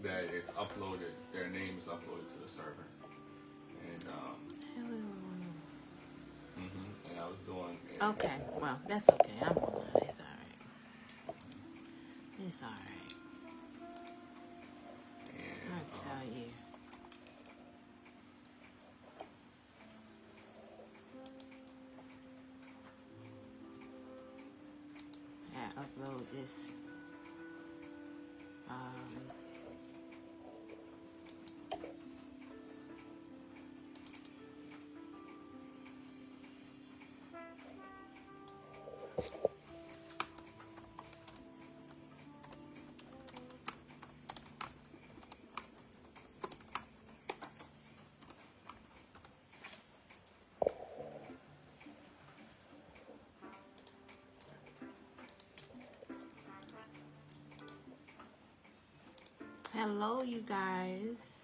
that it's uploaded. Their name is uploaded to the server, and and I was doing. Okay, well that's okay. I'm on. It's all right. It's all right. And, I'll tell you. I upload this. Hello, you guys.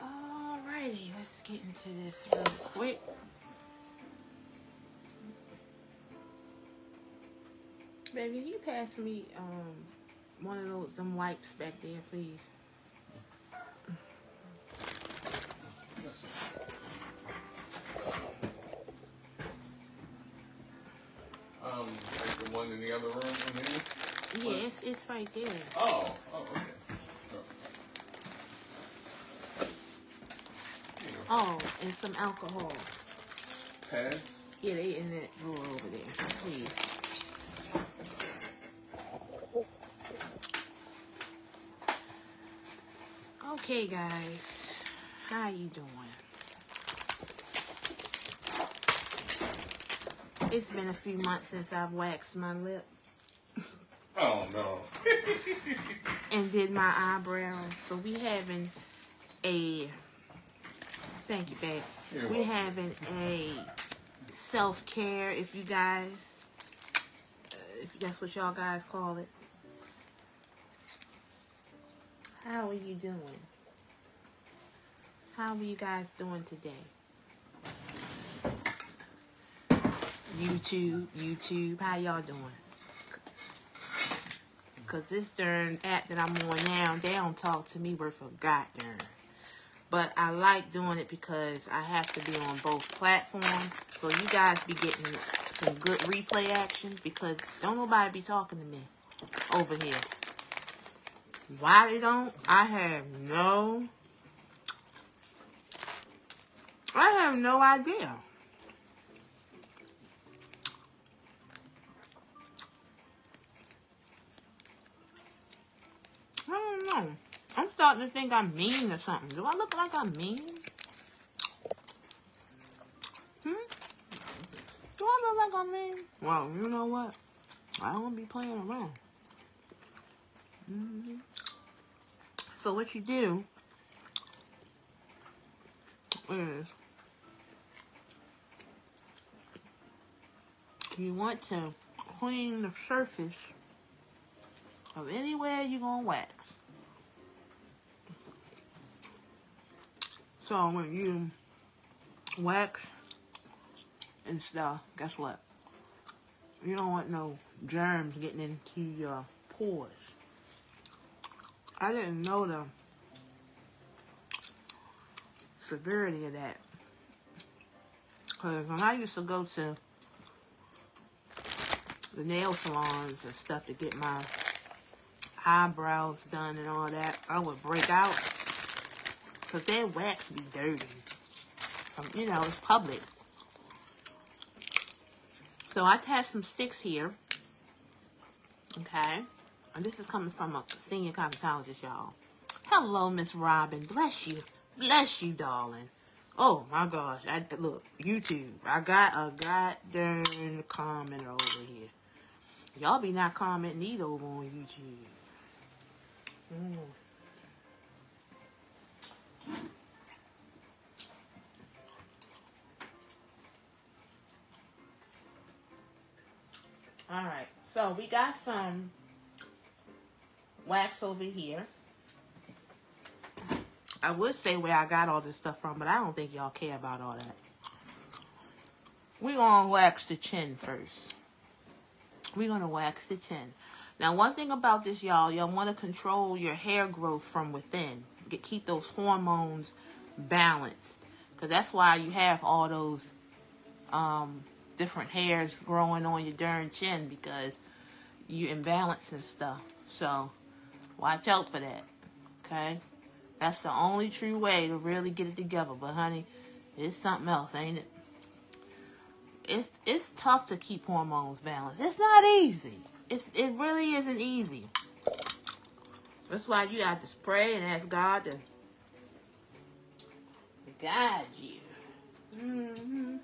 Alrighty, let's get into this real quick. Baby, you pass me one of them wipes back there, please. Like the one in the other room in here? Yes, it's right there. Oh, okay. Oh, and some alcohol. Pads? Yeah, they in that drawer over there, please. Okay, guys, how you doing? It's been a few months since I've waxed my lip. Oh, no. And did my eyebrows. So we having a... Thank you, babe. We're having a self-care, if you guys... if that's what y'all guys call it. How are you doing? How are you guys doing today? YouTube, how y'all doing? Because this darn app that I'm on now, they don't talk to me worth a goddamn. But I like doing it because I have to be on both platforms. So you guys be getting some good replay action because don't nobody be talking to me over here. Why they don't? I have no idea. I don't know. I'm starting to think I'm mean or something. Do I look like I'm mean? Do I look like I'm mean? Well, you know what? I don't be playing around. So what you do is you want to clean the surface of anywhere you're going to wax. So when you wax and stuff, guess what? You don't want no germs getting into your pores. I didn't know the severity of that. Because when I used to go to the nail salons and stuff to get my eyebrows done and all that, I would break out. Because their wax be dirty. You know, it's public. So I have some sticks here. Okay. And this is coming from a senior cosmetologist, y'all. Hello, Miss Robin. Bless you. Bless you, darling. Oh, my gosh. Look, YouTube. I got a goddamn commenter over here. Y'all be not commenting either over on YouTube. Alright, so we got some wax over here. I would say where I got all this stuff from, but I don't think y'all care about all that. We're going to wax the chin first. We're going to wax the chin. Now, one thing about this, y'all want to control your hair growth from within. Keep those hormones balanced. Because that's why you have all those different hairs growing on your darn chin, because you imbalance and stuff. So, watch out for that. Okay? That's the only true way to really get it together. But, honey, it's something else, ain't it? It's tough to keep hormones balanced. It's not easy. It really isn't easy. That's why you have to pray and ask God to guide you. Mm-hmm.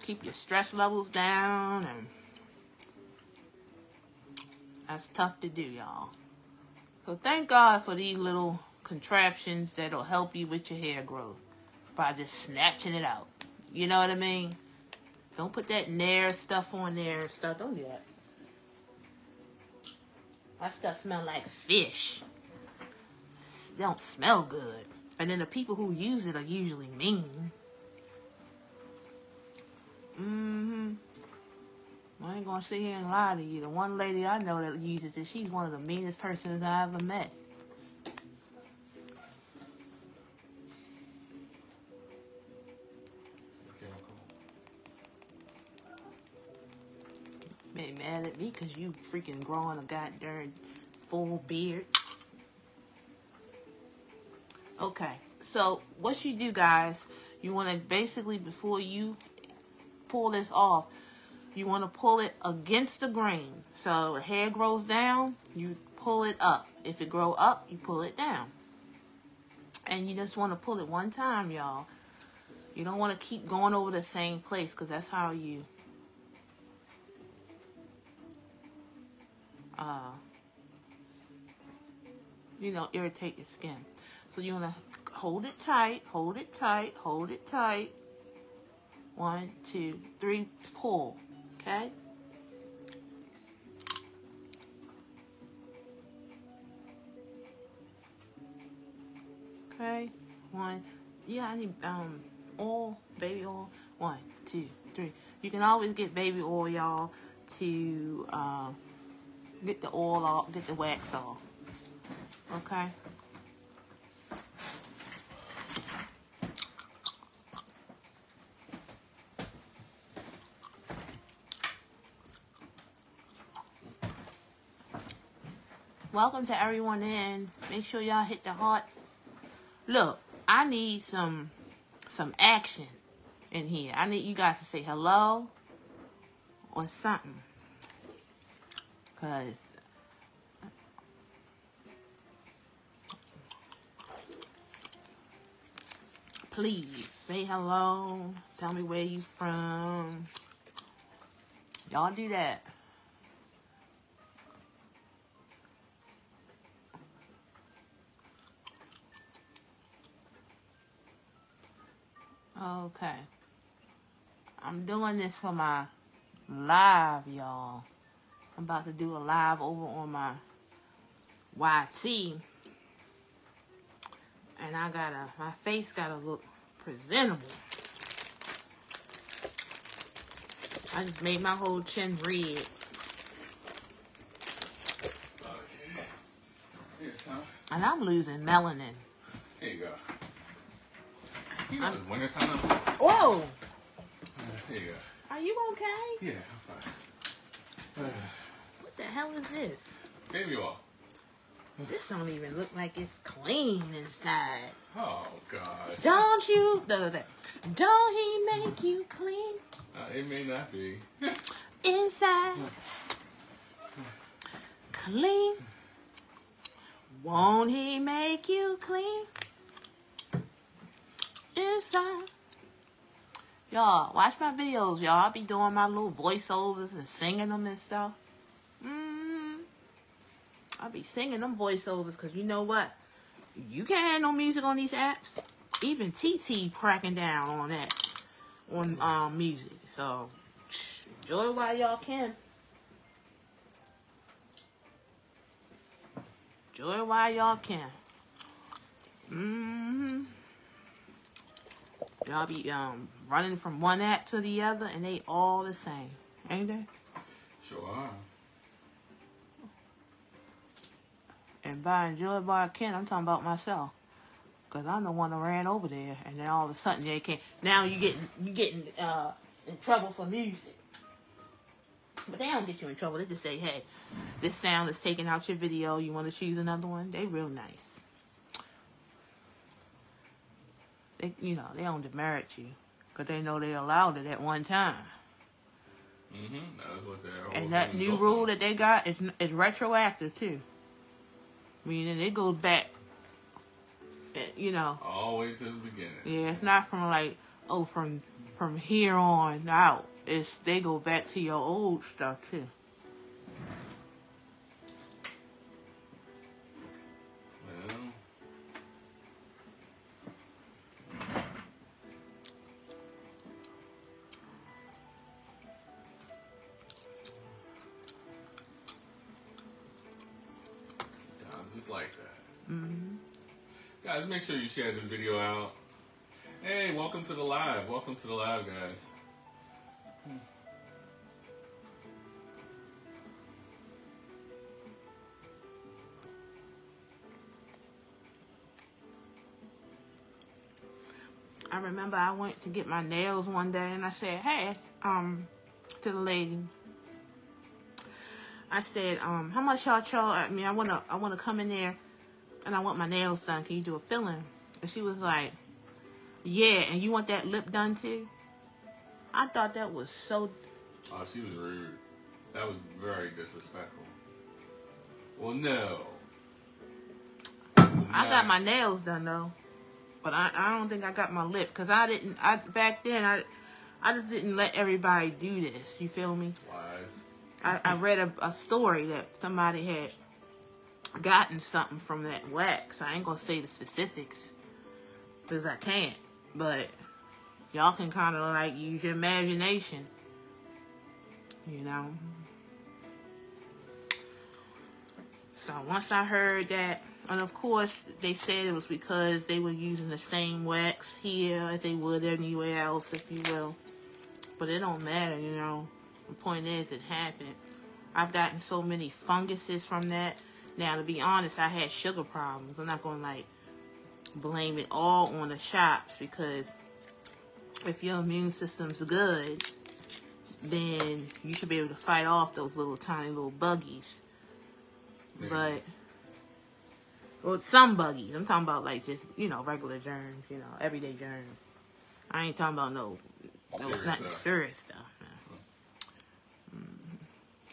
Keep your stress levels down, and that's tough to do, y'all. So thank God for these little contraptions that'll help you with your hair growth by just snatching it out. You know what I mean? Don't put that Nair stuff on there and stuff. Don't do that. That stuff smells like fish. It don't smell good. And then the people who use it are usually mean. I ain't gonna sit here and lie to you. The one lady I know that uses it, she's one of the meanest persons I ever met. Be mad at me because you freaking growing a goddamn full beard. Okay, so what you do, guys, you want to basically, before you pull this off, you want to pull it against the grain. So the hair grows down, you pull it up. If it grow up, you pull it down. And you just want to pull it one time, y'all. You don't want to keep going over the same place, because that's how you irritate your skin. So you want to hold it tight, hold it tight, hold it tight. 1, 2, 3, pull. Okay? Okay. 1. Yeah, I need oil, baby oil. 1, 2, 3. You can always get baby oil, y'all, to get the oil off, get the wax off. Okay? Welcome to everyone in. Make sure y'all hit the hearts. Look, I need some action in here. I need you guys to say hello or something. Because please say hello. Tell me where you from. Y'all do that. Okay. I'm doing this for my live, y'all. I'm about to do a live over on my YT. And my face gotta look presentable. I just made my whole chin red. Okay. Here's some. And I'm losing melanin. Here you go. You know it's wintertime. Whoa! Here you go. Are you okay? Yeah, I'm fine. What the hell is this? Baby oil. This don't even look like it's clean inside. Oh, gosh. Don't you? Don't he make you clean? It may not be. Inside. Clean. Won't he make you clean? Inside. Y'all, watch my videos, y'all. I'll be doing my little voiceovers and singing them and stuff. I'll be singing them voiceovers because you know what? You can't have no music on these apps. Even TT cracking down on that. On music. So, Enjoy it while y'all can. Enjoy it while y'all can. Mm-hmm. Y'all be running from one app to the other, and they all the same, ain't they? Sure are. And by enjoy it while I can, I'm talking about myself. Because I'm the one that ran over there, and then all of a sudden they can't. Now you getting in trouble for music. But they don't get you in trouble. They just say, hey, this sound is taking out your video. You want to choose another one? They real nice. They, they don't demerit you. Because they know they allowed it at one time. Mm-hmm. That's what they're. And that new rule that they got is retroactive, too. Meaning it goes back, all the way to the beginning. Yeah, it's not from from here on out. They go back to your old stuff too. Well, just like that. Mm-hmm. Guys, make sure you share this video out. Hey, welcome to the live. Welcome to the live, guys. I remember I went to get my nails one day, and I said, hey, to the lady, I said, how much y'all charge? I mean, I wanna come in there, and I want my nails done. Can you do a filling? And she was like, yeah, and you want that lip done too? I thought that was so... Oh, she was rude. That was very disrespectful. Well, no. I got my nails done, though. But I don't think I got my lip. Because back then, I just didn't let everybody do this. You feel me? Wise. I read a story that somebody had gotten something from that wax. I ain't going to say the specifics. Because I can't. But y'all can kind of like use your imagination. So once I heard that, and of course they said it was because they were using the same wax here as they would anywhere else, if you will. But it don't matter, The point is, it happened. I've gotten so many funguses from that. Now, to be honest, I had sugar problems. I'm not going to blame it all on the shops, because if your immune system's good, then you should be able to fight off those tiny little buggies. Yeah. But some buggies. I'm talking about just, regular germs, everyday germs. I ain't talking about no nothing serious stuff.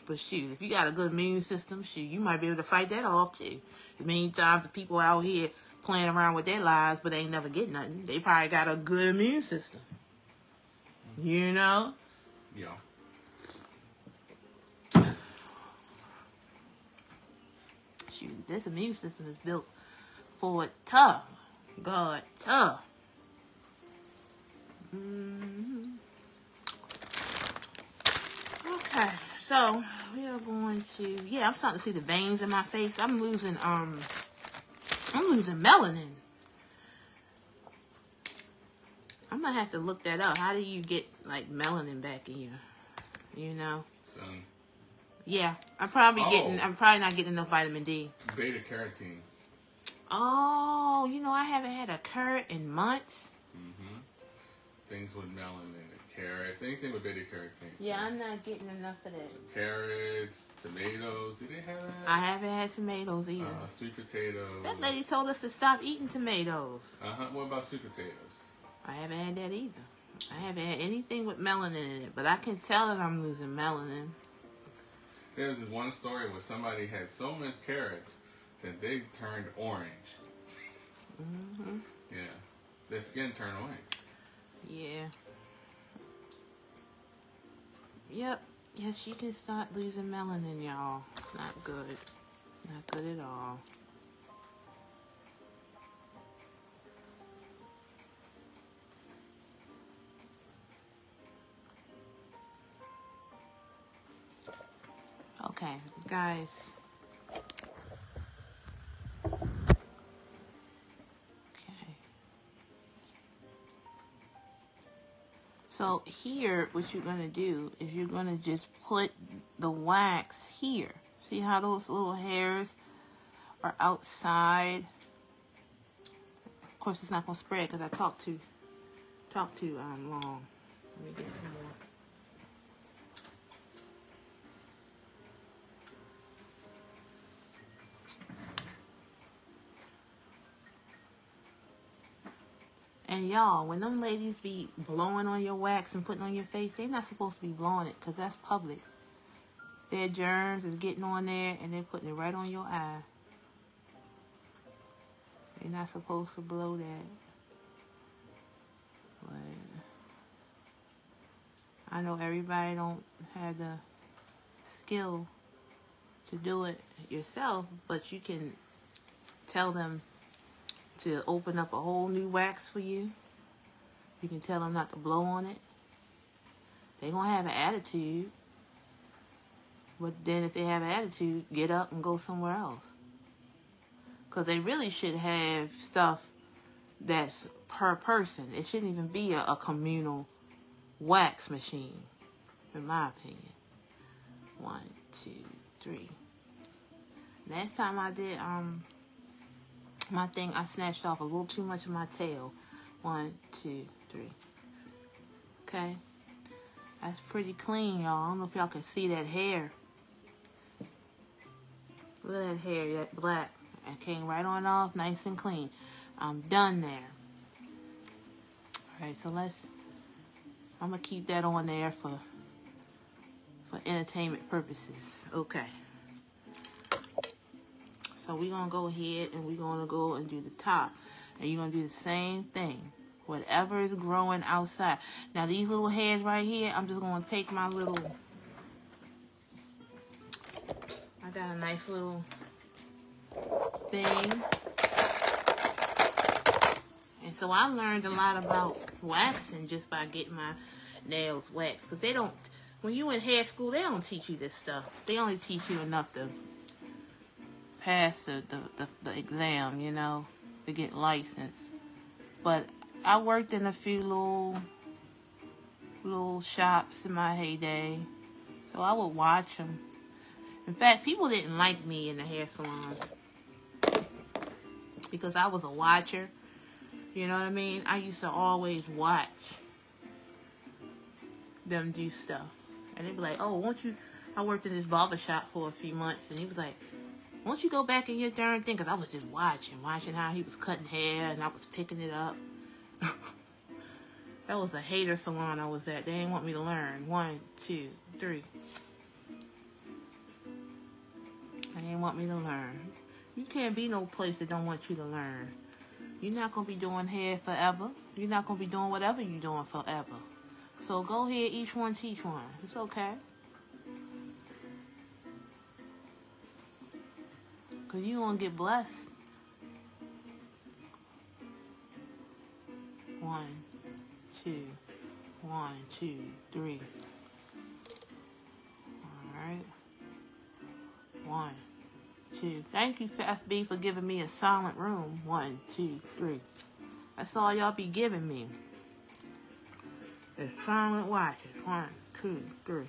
But shoot, if you got a good immune system, you might be able to fight that off too. As many times the people out here playing around with their lives, but they ain't never get nothing. They probably got a good immune system. Yeah. Shoot, this immune system is built for it tough. God, tough. Mm-hmm. Okay, so we are going to. Yeah, I'm starting to see the veins in my face. I'm losing melanin. I'm gonna have to look that up. How do you get melanin back in you? Son. Yeah, I'm probably not getting enough vitamin D. Beta carotene. Oh, I haven't had a carrot in months. Mm-hmm. Things with melanin, carrots, anything with beta carotene. Yeah, I'm not getting enough of that. Carrots, tomatoes. Do they have that? I haven't had tomatoes either. Sweet potatoes. That lady told us to stop eating tomatoes. What about sweet potatoes? I haven't had that either. I haven't had anything with melanin in it, but I can tell that I'm losing melanin. There was this one story where somebody had so much carrots that they turned orange. Mm-hmm. Yeah. Their skin turned orange. Yeah. Yep. Yes, you can start losing melanin, y'all. It's not good. Not good at all. guys. Okay. So here, what you're going to do is you're going to just put the wax here. See how those little hairs are outside? Of course, it's not going to spread because I talked too long. Let me get some more. And y'all, when them ladies be blowing on your wax and putting on your face, they're not supposed to be blowing it because that's public. Their germs is getting on there and they're putting it right on your eye. They're not supposed to blow that. But I know everybody don't have the skill to do it yourself, but you can tell them to open up a whole new wax for you. You can tell them not to blow on it. They're going to have an attitude. But then if they have an attitude, get up and go somewhere else. Because they really should have stuff that's per person. It shouldn't even be a communal wax machine, in my opinion. 1, 2, 3. Last time I did my thing, I snatched off a little too much of my tail. 1, 2, 3. Okay? That's pretty clean, y'all. I don't know if y'all can see that hair. Look at that hair, that black. It came right on off, nice and clean. I'm done there. Alright, so I'm going to keep that on there for entertainment purposes. Okay. So we're going to go ahead and we're going to go and do the top. And you're going to do the same thing. Whatever is growing outside. Now these little hairs right here, I'm just going to take my little... I got a nice little thing. And so I learned a lot about waxing just by getting my nails waxed. Because they don't... When you in hair school, they don't teach you this stuff. They only teach you enough to pass the exam, you know, to get licensed. But I worked in a few little shops in my heyday, so I would watch them. In fact, people didn't like me in the hair salons because I was a watcher. You know what I mean? I used to always watch them do stuff. And they'd be like, oh, won't you... I worked in this barber shop for a few months, and he was like, won't you go back in your darn thing? Because I was just watching how he was cutting hair, and I was picking it up. That was a hater salon I was at. They didn't want me to learn. 1, 2, 3. They didn't want me to learn. You can't be no place that don't want you to learn. You're not going to be doing hair forever. You're not going to be doing whatever you're doing forever. So go ahead, each one teach one. It's okay. Because you're going to get blessed. 1, 2, 1, 2, 3. Alright. 1, 2. Thank you, FB, for giving me a silent room. 1, 2, 3. That's all y'all be giving me. It's silent watches. 1, 2, 3.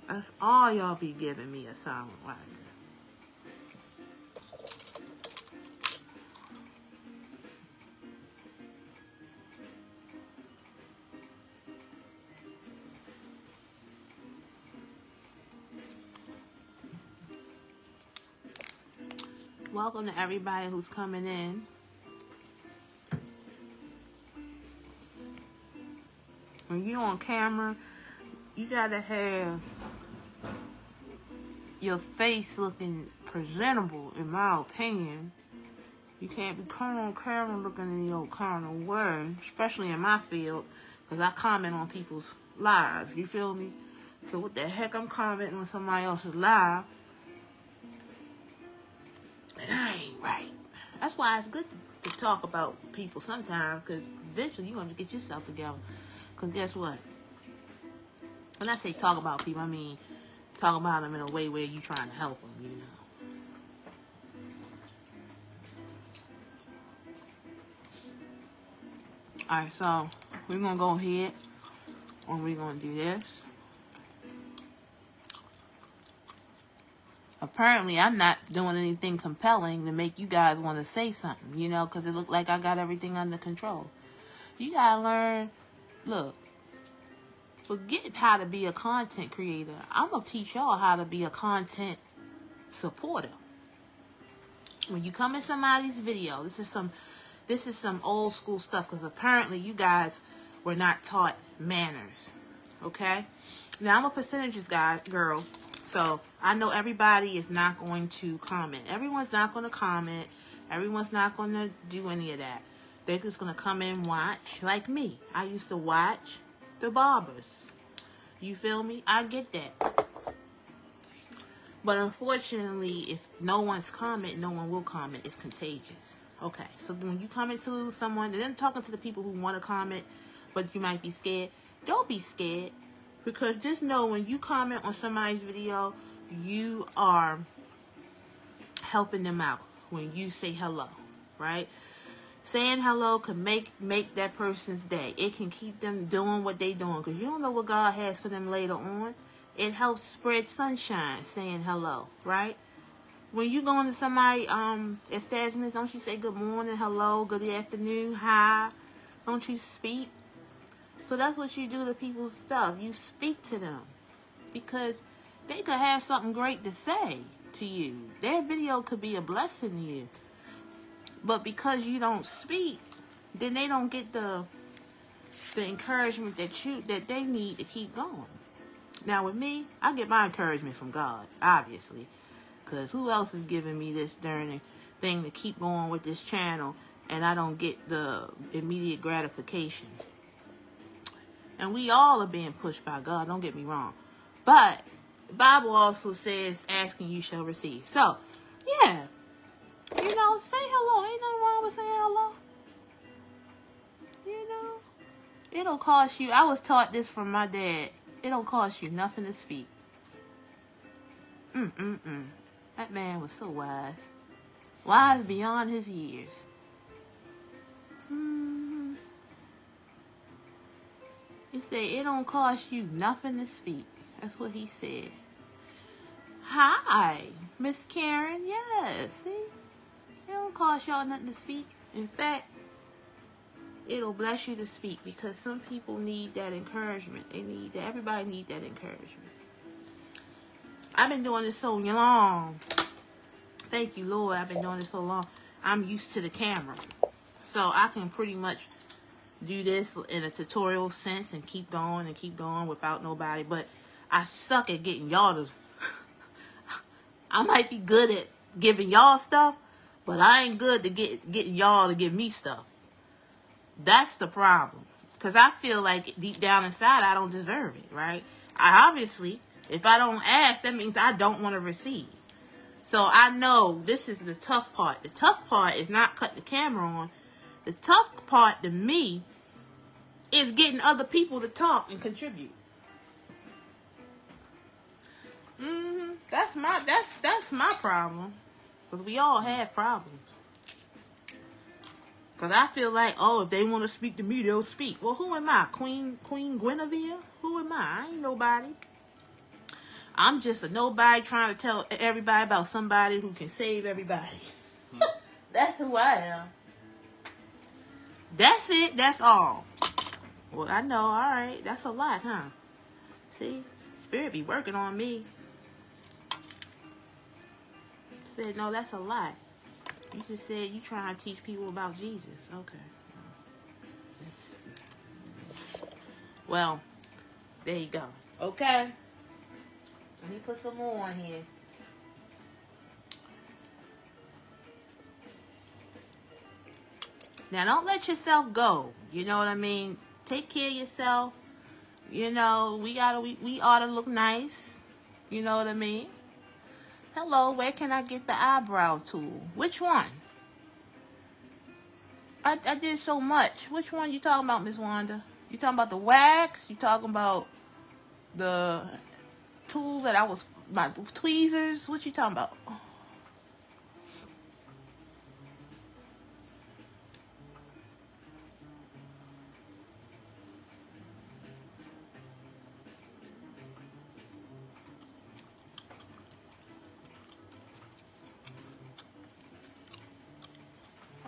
That's all y'all be giving me, a silent watch. Welcome to everybody who's coming in. When you're on camera, you gotta have your face looking presentable, in my opinion. You can't be coming on camera looking in your kind of way, especially in my field, because I comment on people's lives, you feel me? So what the heck I'm commenting on somebody else's live? That ain't right. That's why it's good to talk about people sometimes, because eventually you're going to get yourself together. Because guess what? When I say talk about people, I mean Talk about them in a way where you trying to help them, you know. Alright, so we're going to go ahead and we're going to do this. Apparently, I'm not doing anything compelling to make you guys want to say something, you know, because it looked like I got everything under control. You got to learn, look, forget how to be a content creator. I'm going to teach y'all how to be a content supporter. When you come in somebody's video, this is some old school stuff, because apparently you guys were not taught manners. Okay? Now, I'm a percentages guy, girl. So, I know everybody is not going to comment. Everyone's not going to comment. Everyone's not going to do any of that. They're just going to come in and watch. Like me. I used to watch the barbers. You feel me? I get that. But unfortunately, if no one's comment, no one will comment. It's contagious. Okay. So, when you comment to someone, and then talking to the people who want to comment, but you might be scared, don't be scared. Because just know when you comment on somebody's video, you are helping them out when you say hello, right? Saying hello can make that person's day. It can keep them doing what they're doing, because you don't know what God has for them later on. It helps spread sunshine, saying hello, right? When you go into somebody's establishment, don't you say good morning, hello, good afternoon, hi? Don't you speak? So that's what you do to people's stuff. You speak to them. Because they could have something great to say to you. Their video could be a blessing to you. But because you don't speak, then they don't get the encouragement that they need to keep going. Now with me, I get my encouragement from God, obviously. Because who else is giving me this darn thing to keep going with this channel, and I don't get the immediate gratification? And we all are being pushed by God, don't get me wrong. But the Bible also says, asking you shall receive. So, yeah. You know, say hello. Ain't nothing wrong with saying hello. You know. It don't cost you. I was taught this from my dad. It don't cost you nothing to speak. That man was so wise. Wise beyond his years. He said, it don't cost you nothing to speak. That's what he said. Hi, Miss Karen. Yes, see? It don't cost y'all nothing to speak. In fact, it'll bless you to speak, because some people need that encouragement. Everybody needs that encouragement. I've been doing this so long. Thank you, Lord. I've been doing this so long. I'm used to the camera. So I can pretty much do this in a tutorial sense and keep going without nobody. But I suck at getting y'all to... I might be good at giving y'all stuff, but I ain't good to getting y'all to give me stuff. That's the problem. Because I feel like deep down inside, I don't deserve it, right? Obviously, if I don't ask, that means I don't want to receive. So I know this is the tough part. The tough part is not cutting the camera on. The tough part to me is getting other people to talk and contribute. That's my problem. Because we all have problems. Because I feel like, oh, if they want to speak to me, they'll speak. Well, who am I? Queen Guinevere? Who am I? I ain't nobody. I'm just a nobody trying to tell everybody about somebody who can save everybody. That's who I am. That's it. That's all. Well, I know. All right. That's a lot, huh? See? Spirit be working on me. Said, no, that's a lot. You just said you trying to teach people about Jesus. Okay. Well, there you go. Okay. Let me put some more on here. Now, don't let yourself go. You know what I mean? Take care of yourself. You know, we ought to look nice. You know what I mean? Hello, where can I get the eyebrow tool? Which one? I did so much. Which one you talking about, Miss Wanda? You talking about the wax? You talking about the tool that I was, my tweezers. What you talking about?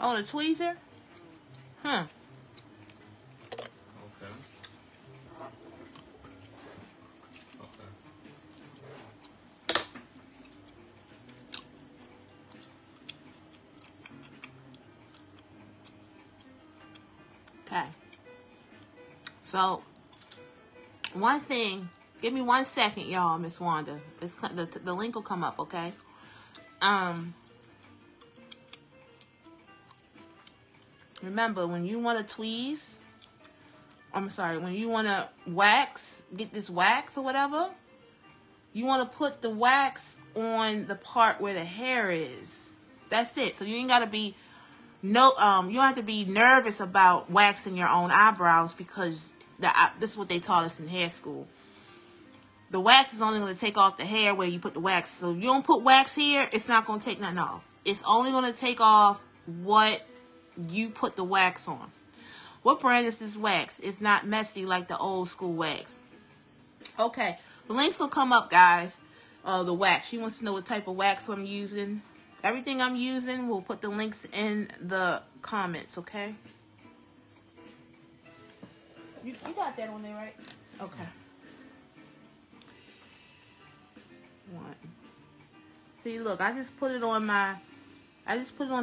Oh, the tweezer? Huh. Okay. Okay. So, one thing, give me 1 second, y'all, Miss Wanda. It's, the link will come up, okay? Remember, when you want to tweeze, when you want to wax, get this wax or whatever, you want to put the wax on the part where the hair is. That's it. So you ain't got to be, you don't have to be nervous about waxing your own eyebrows, because this is what they taught us in hair school. The wax is only going to take off the hair where you put the wax. So if you don't put wax here, it's not going to take nothing off. It's only going to take off what you put the wax on. What brand is this wax? It's not messy like the old school wax. Okay, the links will come up, guys. The wax. She wants to know what type of wax I'm using. Everything I'm using, we'll put the links in the comments, okay? You got that on there, right? Okay. One. See, look, I just put it on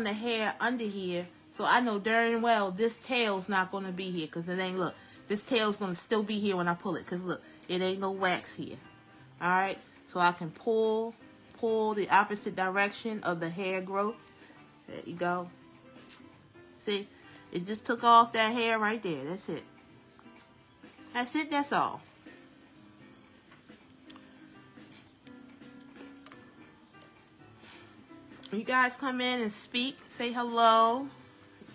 the hair under here, so I know darn well this tail's not going to be here, because it ain't, look, this tail's going to still be here when I pull it, because look, it ain't no wax here. Alright, so I can pull the opposite direction of the hair growth. There you go. See, it just took off that hair right there. That's it. That's it, that's all. When you guys come in and speak, say hello.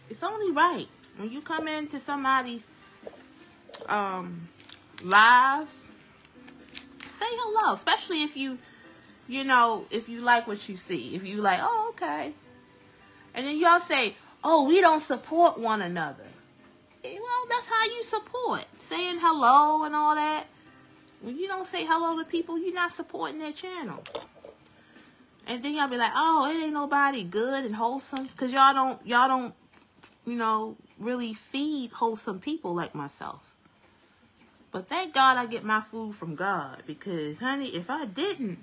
It's only right. When you come into somebody's live, say hello. Especially if if you like what you see. If you like, oh, okay. And then y'all say, oh, we don't support one another. Well, that's how you support. Saying hello and all that. When you don't say hello to people, you're not supporting their channel. And then y'all be like, oh, it ain't nobody good and wholesome. Because y'all don't, really feed wholesome people like myself. But thank God I get my food from God. Because, honey, if I didn't,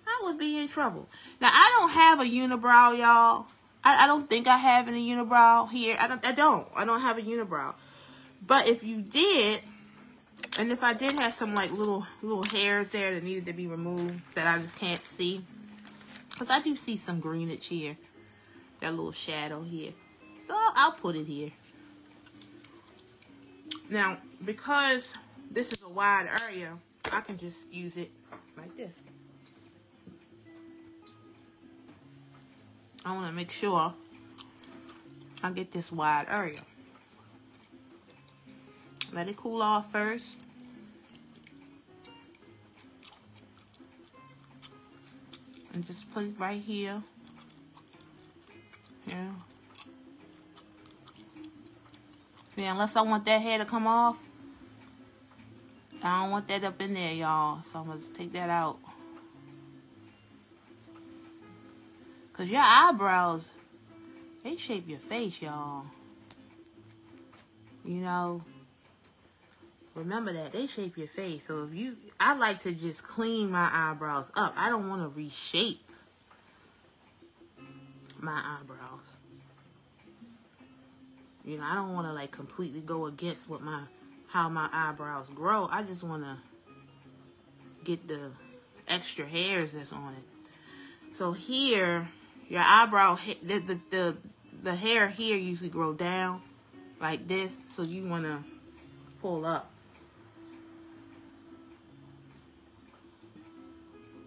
I would be in trouble. Now, I don't have a unibrow, y'all. I don't think I have any unibrow here. I don't have a unibrow. But if you did, and if I did have some like little hairs there that needed to be removed that I just can't see, because I do see some greenage here, that little shadow here, so I'll put it here. Now, because this is a wide area, I can just use it like this. I want to make sure I get this wide area. Let it cool off first. And just put it right here. Yeah. See, unless I want that hair to come off, I don't want that up in there, y'all. So I'm going to take that out. Because your eyebrows, they shape your face, y'all. Remember that. They shape your face. So I like to just clean my eyebrows up. I don't want to reshape my eyebrows. I don't want to like completely go against how my eyebrows grow. I just want to get the extra hairs that's on it. So here, your eyebrow, the hair here usually grow down like this. So you want to pull up.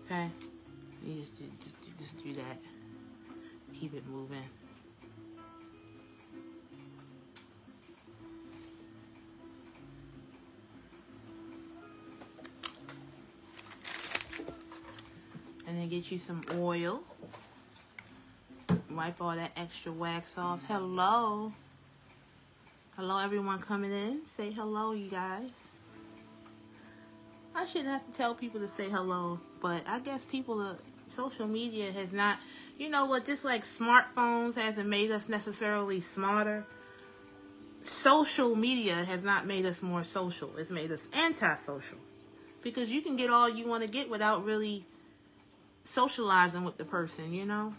Okay? You just do that. Keep it moving. get you some oil. Wipe all that extra wax off. Hello. Hello, everyone coming in. Say hello, you guys. I shouldn't have to tell people to say hello, but I guess social media has not, you know what, just like smartphones hasn't made us necessarily smarter. Social media has not made us more social. It's made us antisocial. Because you can get all you want to get without really socializing with the person, you know?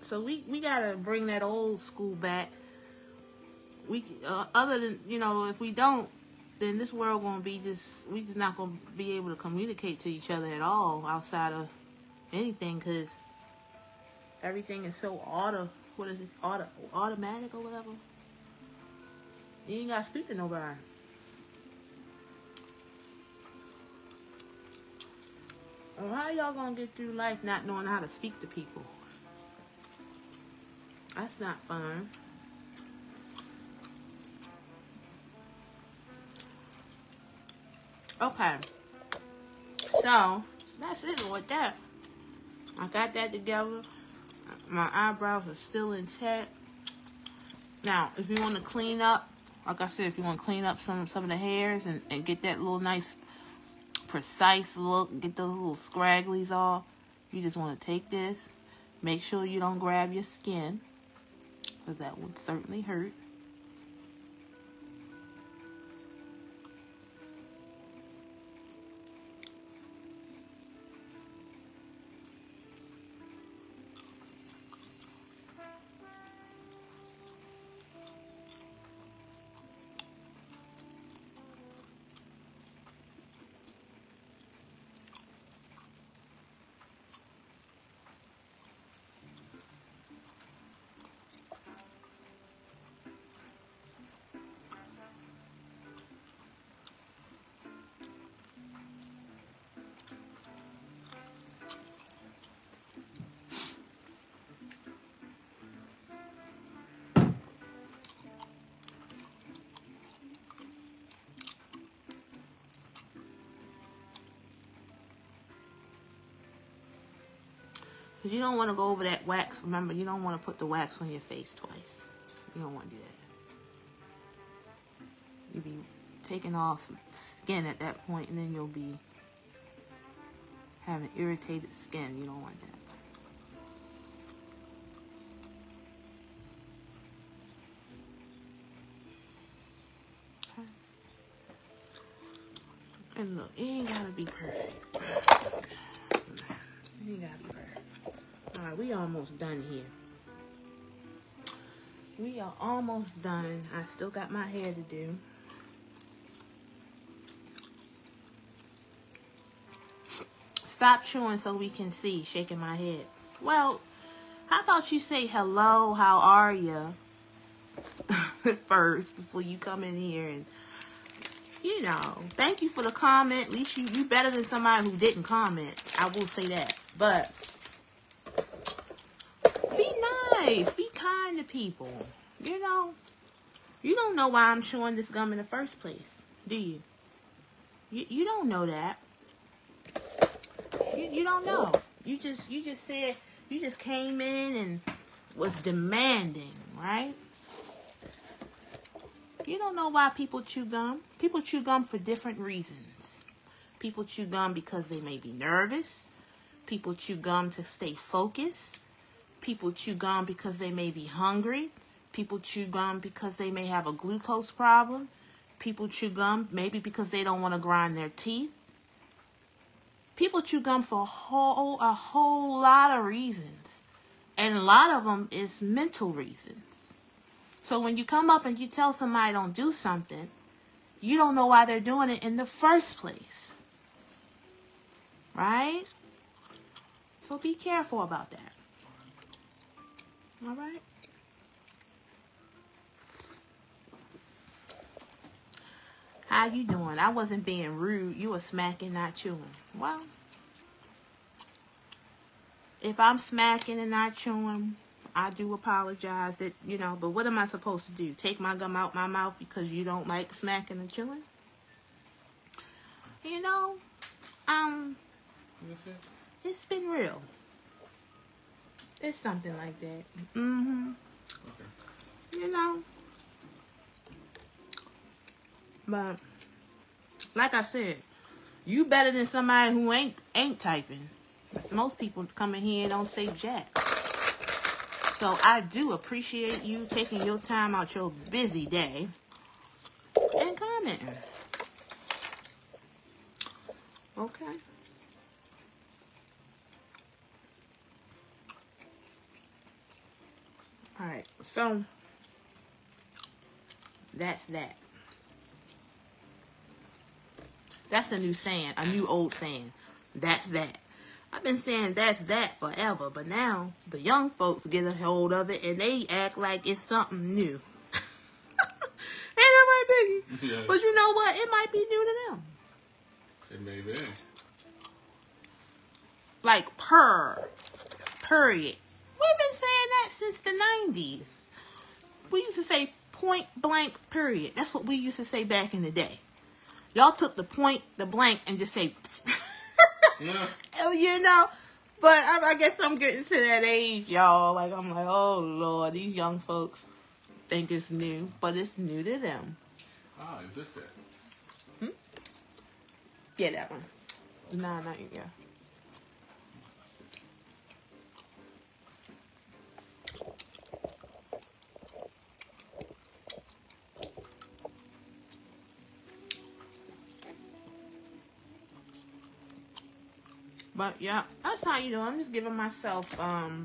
So we got to bring that old school back. Other than, you know, if we don't, then this world going to be we just not going to be able to communicate to each other at all outside of anything, because everything is so automatic or whatever. You ain't got to speak to nobody. Well, how y'all going to get through life not knowing how to speak to people? That's not fun. Okay, so that's it with that. I got that together. My eyebrows are still intact. Now, if you want to clean up, like I said, if you want to clean up some of the hairs and get that little nice, precise look, get those little scragglies off, you just want to take this. Make sure you don't grab your skin, because that would certainly hurt. Because you don't want to go over that wax. Remember, you don't want to put the wax on your face twice. You don't want to do that. You'll be taking off some skin at that point, and then you'll be having irritated skin. You don't want that. Okay. And look, it ain't got to be perfect. It ain't got to be perfect. Alright, we almost done here. We are almost done. I still got my hair to do. Stop chewing so we can see. Shaking my head. Well, how about you say hello, how are you? First, before you come in here and, you know, thank you for the comment. At least you better than somebody who didn't comment. I will say that. But be nice. Be kind to people. You know, you don't know why I'm chewing this gum in the first place, do you? You don't know that. You don't know. You just said, you just came in and was demanding, right? You don't know why people chew gum. People chew gum for different reasons. People chew gum because they may be nervous. People chew gum to stay focused. People chew gum because they may be hungry. People chew gum because they may have a glucose problem. People chew gum maybe because they don't want to grind their teeth. People chew gum for a whole lot of reasons. And a lot of them is mental reasons. So when you come up and you tell somebody don't do something, you don't know why they're doing it in the first place. Right? So be careful about that. All right? How you doing? I wasn't being rude. You were smacking, not chewing. Well, if I'm smacking and not chewing, I do apologize. That, you know, but what am I supposed to do? Take my gum out my mouth because you don't like smacking and chewing? You know, it's been real. It's something like that. Mm-hmm. Okay. You know. But like I said, you better than somebody who ain't typing. Most people come in here and don't say jack. So I do appreciate you taking your time out your busy day and commenting. Okay. Alright, so that's that. That's a new saying, a new old saying. That's that. I've been saying that's that forever, but now the young folks get a hold of it and they act like it's something new. Ain't that right, Biggie? Yes. But you know what? It might be new to them. It may be. Like period. We've been saying that since the 90s. We used to say point blank period. That's what we used to say back in the day. Y'all took the point, the blank, and just say, Yeah. you know. But I guess I'm getting to that age, y'all. Like, I'm like, oh, Lord, these young folks think it's new, but it's new to them. Ah, is this it? Yeah, that one. No, not you, yeah. But yeah, that's how you do. I'm just giving myself a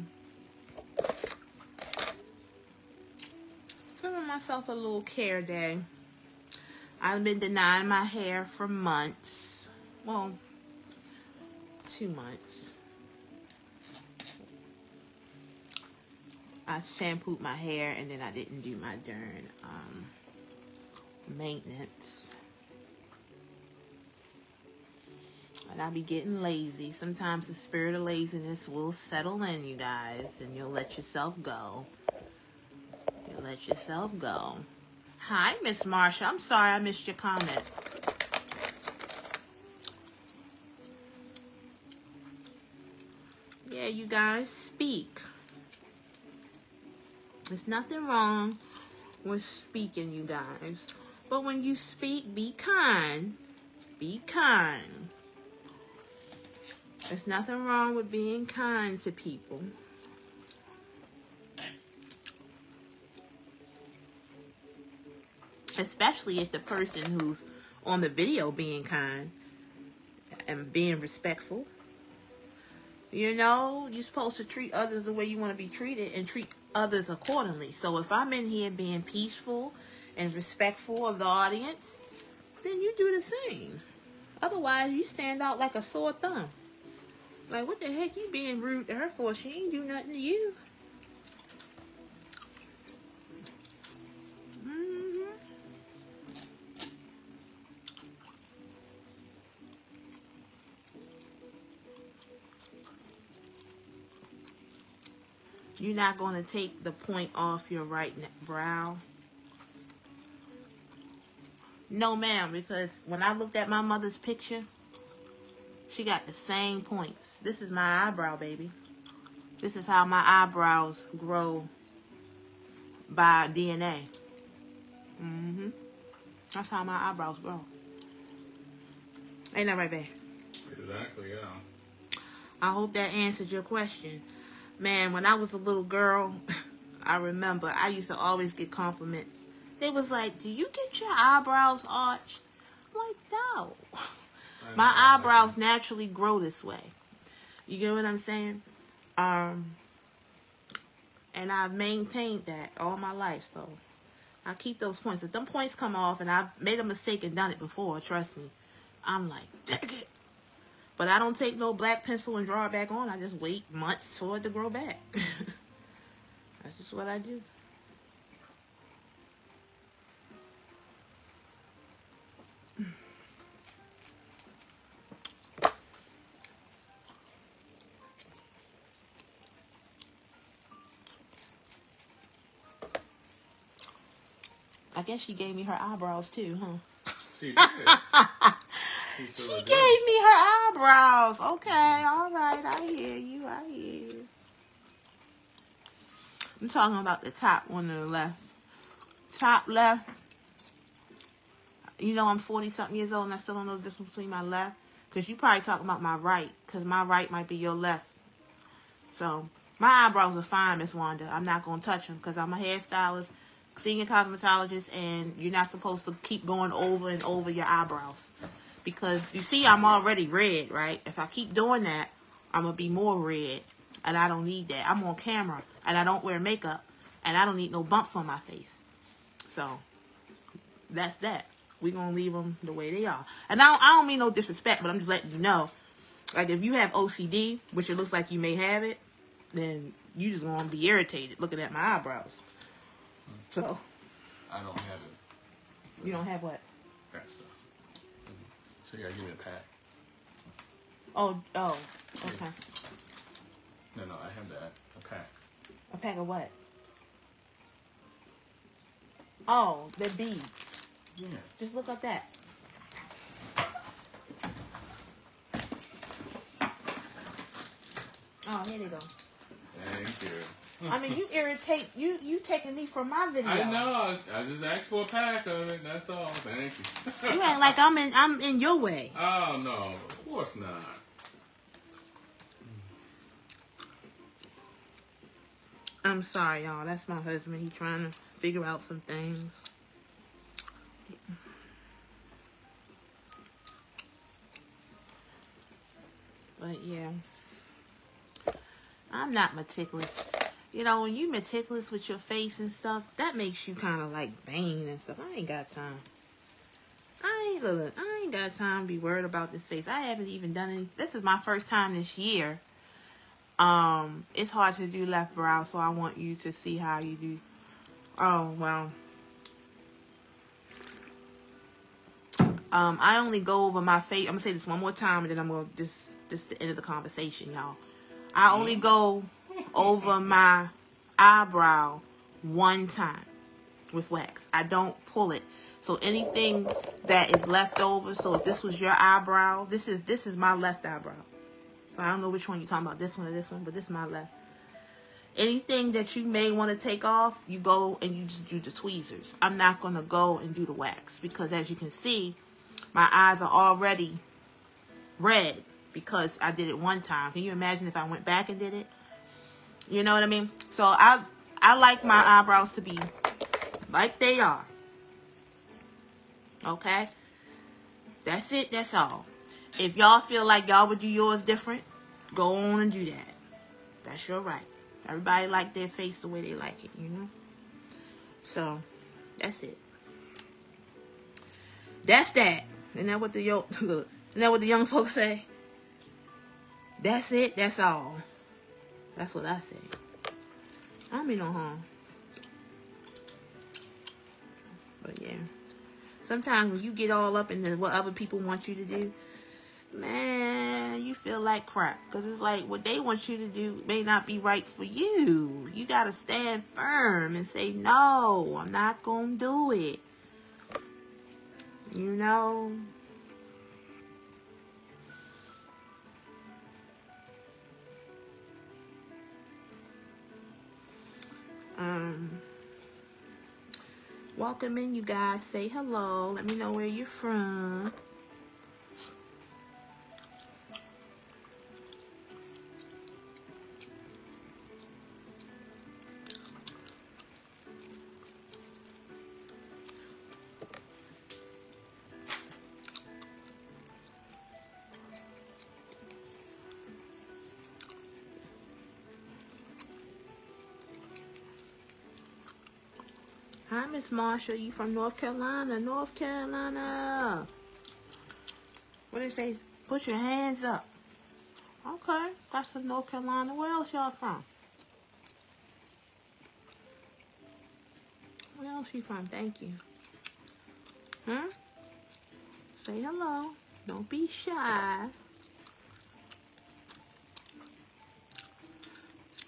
little care day. I've been denying my hair for months. Well, 2 months. I shampooed my hair and then I didn't do my darn maintenance. And I'll be getting lazy. Sometimes the spirit of laziness will settle in, you guys, and you'll let yourself go. You'll let yourself go. Hi, Miss Marsha. I'm sorry I missed your comment. Yeah, you guys, speak. There's nothing wrong with speaking, you guys. But when you speak, be kind. Be kind. There's nothing wrong with being kind to people. Especially if the person who's on the video being kind and being respectful. You know, you're supposed to treat others the way you want to be treated and treat others accordingly. So if I'm in here being peaceful and respectful of the audience, then you do the same. Otherwise, you stand out like a sore thumb. Like, what the heck you being rude to her for? She ain't do nothing to you. Mm-hmm. You're not going to take the point off your right brow? No, ma'am, because when I looked at my mother's picture, she got the same points. This is my eyebrow, baby. This is how my eyebrows grow by DNA. Mm-hmm. That's how my eyebrows grow. Ain't that right, babe? Exactly, yeah. I hope that answered your question. Man, when I was a little girl, I remember I used to always get compliments. They was like, do you get your eyebrows arched? I'm like, no. My eyebrows naturally grow this way. You get what I'm saying? And I've maintained that all my life, so I keep those points. If them points come off, and I've made a mistake and done it before, trust me, I'm like, dang it. But I don't take no black pencil and draw it back on. I just wait months for it to grow back. That's just what I do. I guess she gave me her eyebrows too, huh? She did. She gave me her eyebrows. Okay, all right. I hear you. I'm talking about the top one on the left. Top left. You know I'm 40-something years old and I still don't know the difference between my left. Because you probably talking about my right. Because my right might be your left. So, my eyebrows are fine, Miss Wanda. I'm not going to touch them. Because I'm a hairstylist, senior cosmetologist, and you're not supposed to keep going over and over your eyebrows. Because, you see, I'm already red, right? If I keep doing that, I'm going to be more red. And I don't need that. I'm on camera. And I don't wear makeup. And I don't need no bumps on my face. So, that's that. We're going to leave them the way they are. And I don't mean no disrespect, but I'm just letting you know. Like, if you have OCD, which it looks like you may have it, then you just going to be irritated looking at my eyebrows. So. I don't have it. You don't have what? That stuff. So you got to give me a pack. Oh, okay. No, I have that. A pack. A pack of what? Oh, the beads. Yeah. Just look up that. Oh, here they go. Thank you. I mean, you irritate. You taking me from my video. I know. I just asked for a pack of it. That's all. Thank you. You act like I'm in your way. Oh no, of course not. I'm sorry, y'all. That's my husband. He's trying to figure out some things. But yeah, I'm not meticulous. You know, when you meticulous with your face and stuff, that makes you kind of like vain and stuff. I ain't got time. I ain't got time to be worried about this face. I haven't even done any. This is my first time this year. It's hard to do left brow, so I want you to see how you do. Oh, well. I only go over my face. I'm going to say this one more time, and then I'm going to, this the end of the conversation, y'all. I only go over my eyebrow one time with wax. I don't pull it. So anything that is left over, so if this was your eyebrow, this is my left eyebrow. So I don't know which one you're talking about, this one or this one, but this is my left. Anything that you may want to take off, you go and you just do the tweezers. I'm not going to go and do the wax because as you can see, my eyes are already red because I did it one time. Can you imagine if I went back and did it? You know what I mean? So I like my eyebrows to be like they are. Okay? That's it. That's all. If y'all feel like y'all would do yours different, go on and do that. That's your right. Everybody like their face the way they like it, you know? So, that's it. That's that. Isn't that what the young folks say? That's it. That's all. That's what I say. I don't mean no harm. But yeah. Sometimes when you get all up into what other people want you to do, man, you feel like crap. Because it's like what they want you to do may not be right for you. You got to stand firm and say, no, I'm not going to do it. You know? Welcome in, you guys. Say hello. Let me know where you're from. Hi, Miss Marsha. You from North Carolina? North Carolina. What did they say? Put your hands up. Okay. Got some North Carolina. Where else y'all from? Where else you from? Thank you. Huh? Say hello. Don't be shy.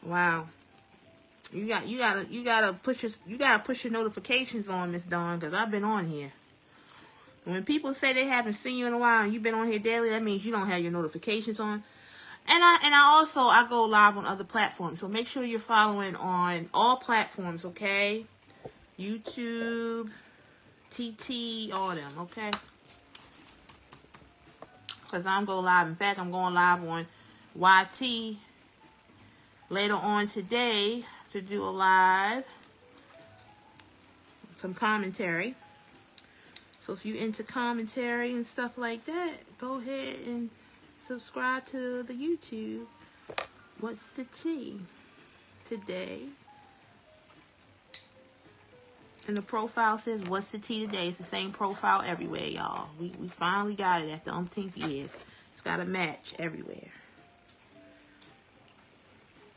Wow. You gotta push your notifications on, Miss Dawn, because I've been on here. When people say they haven't seen you in a while and you've been on here daily, that means you don't have your notifications on. And I go live on other platforms. So make sure you're following on all platforms, okay? YouTube, TT, all them, okay? Because I'm going live. In fact, I'm going live on YT later on today to do a live, some commentary. So if you're into commentary and stuff like that, go ahead and subscribe to the YouTube. What's the tea today? And the profile says, what's the tea today? It's the same profile everywhere, y'all. We finally got it after umpteenth years. It's got a match everywhere.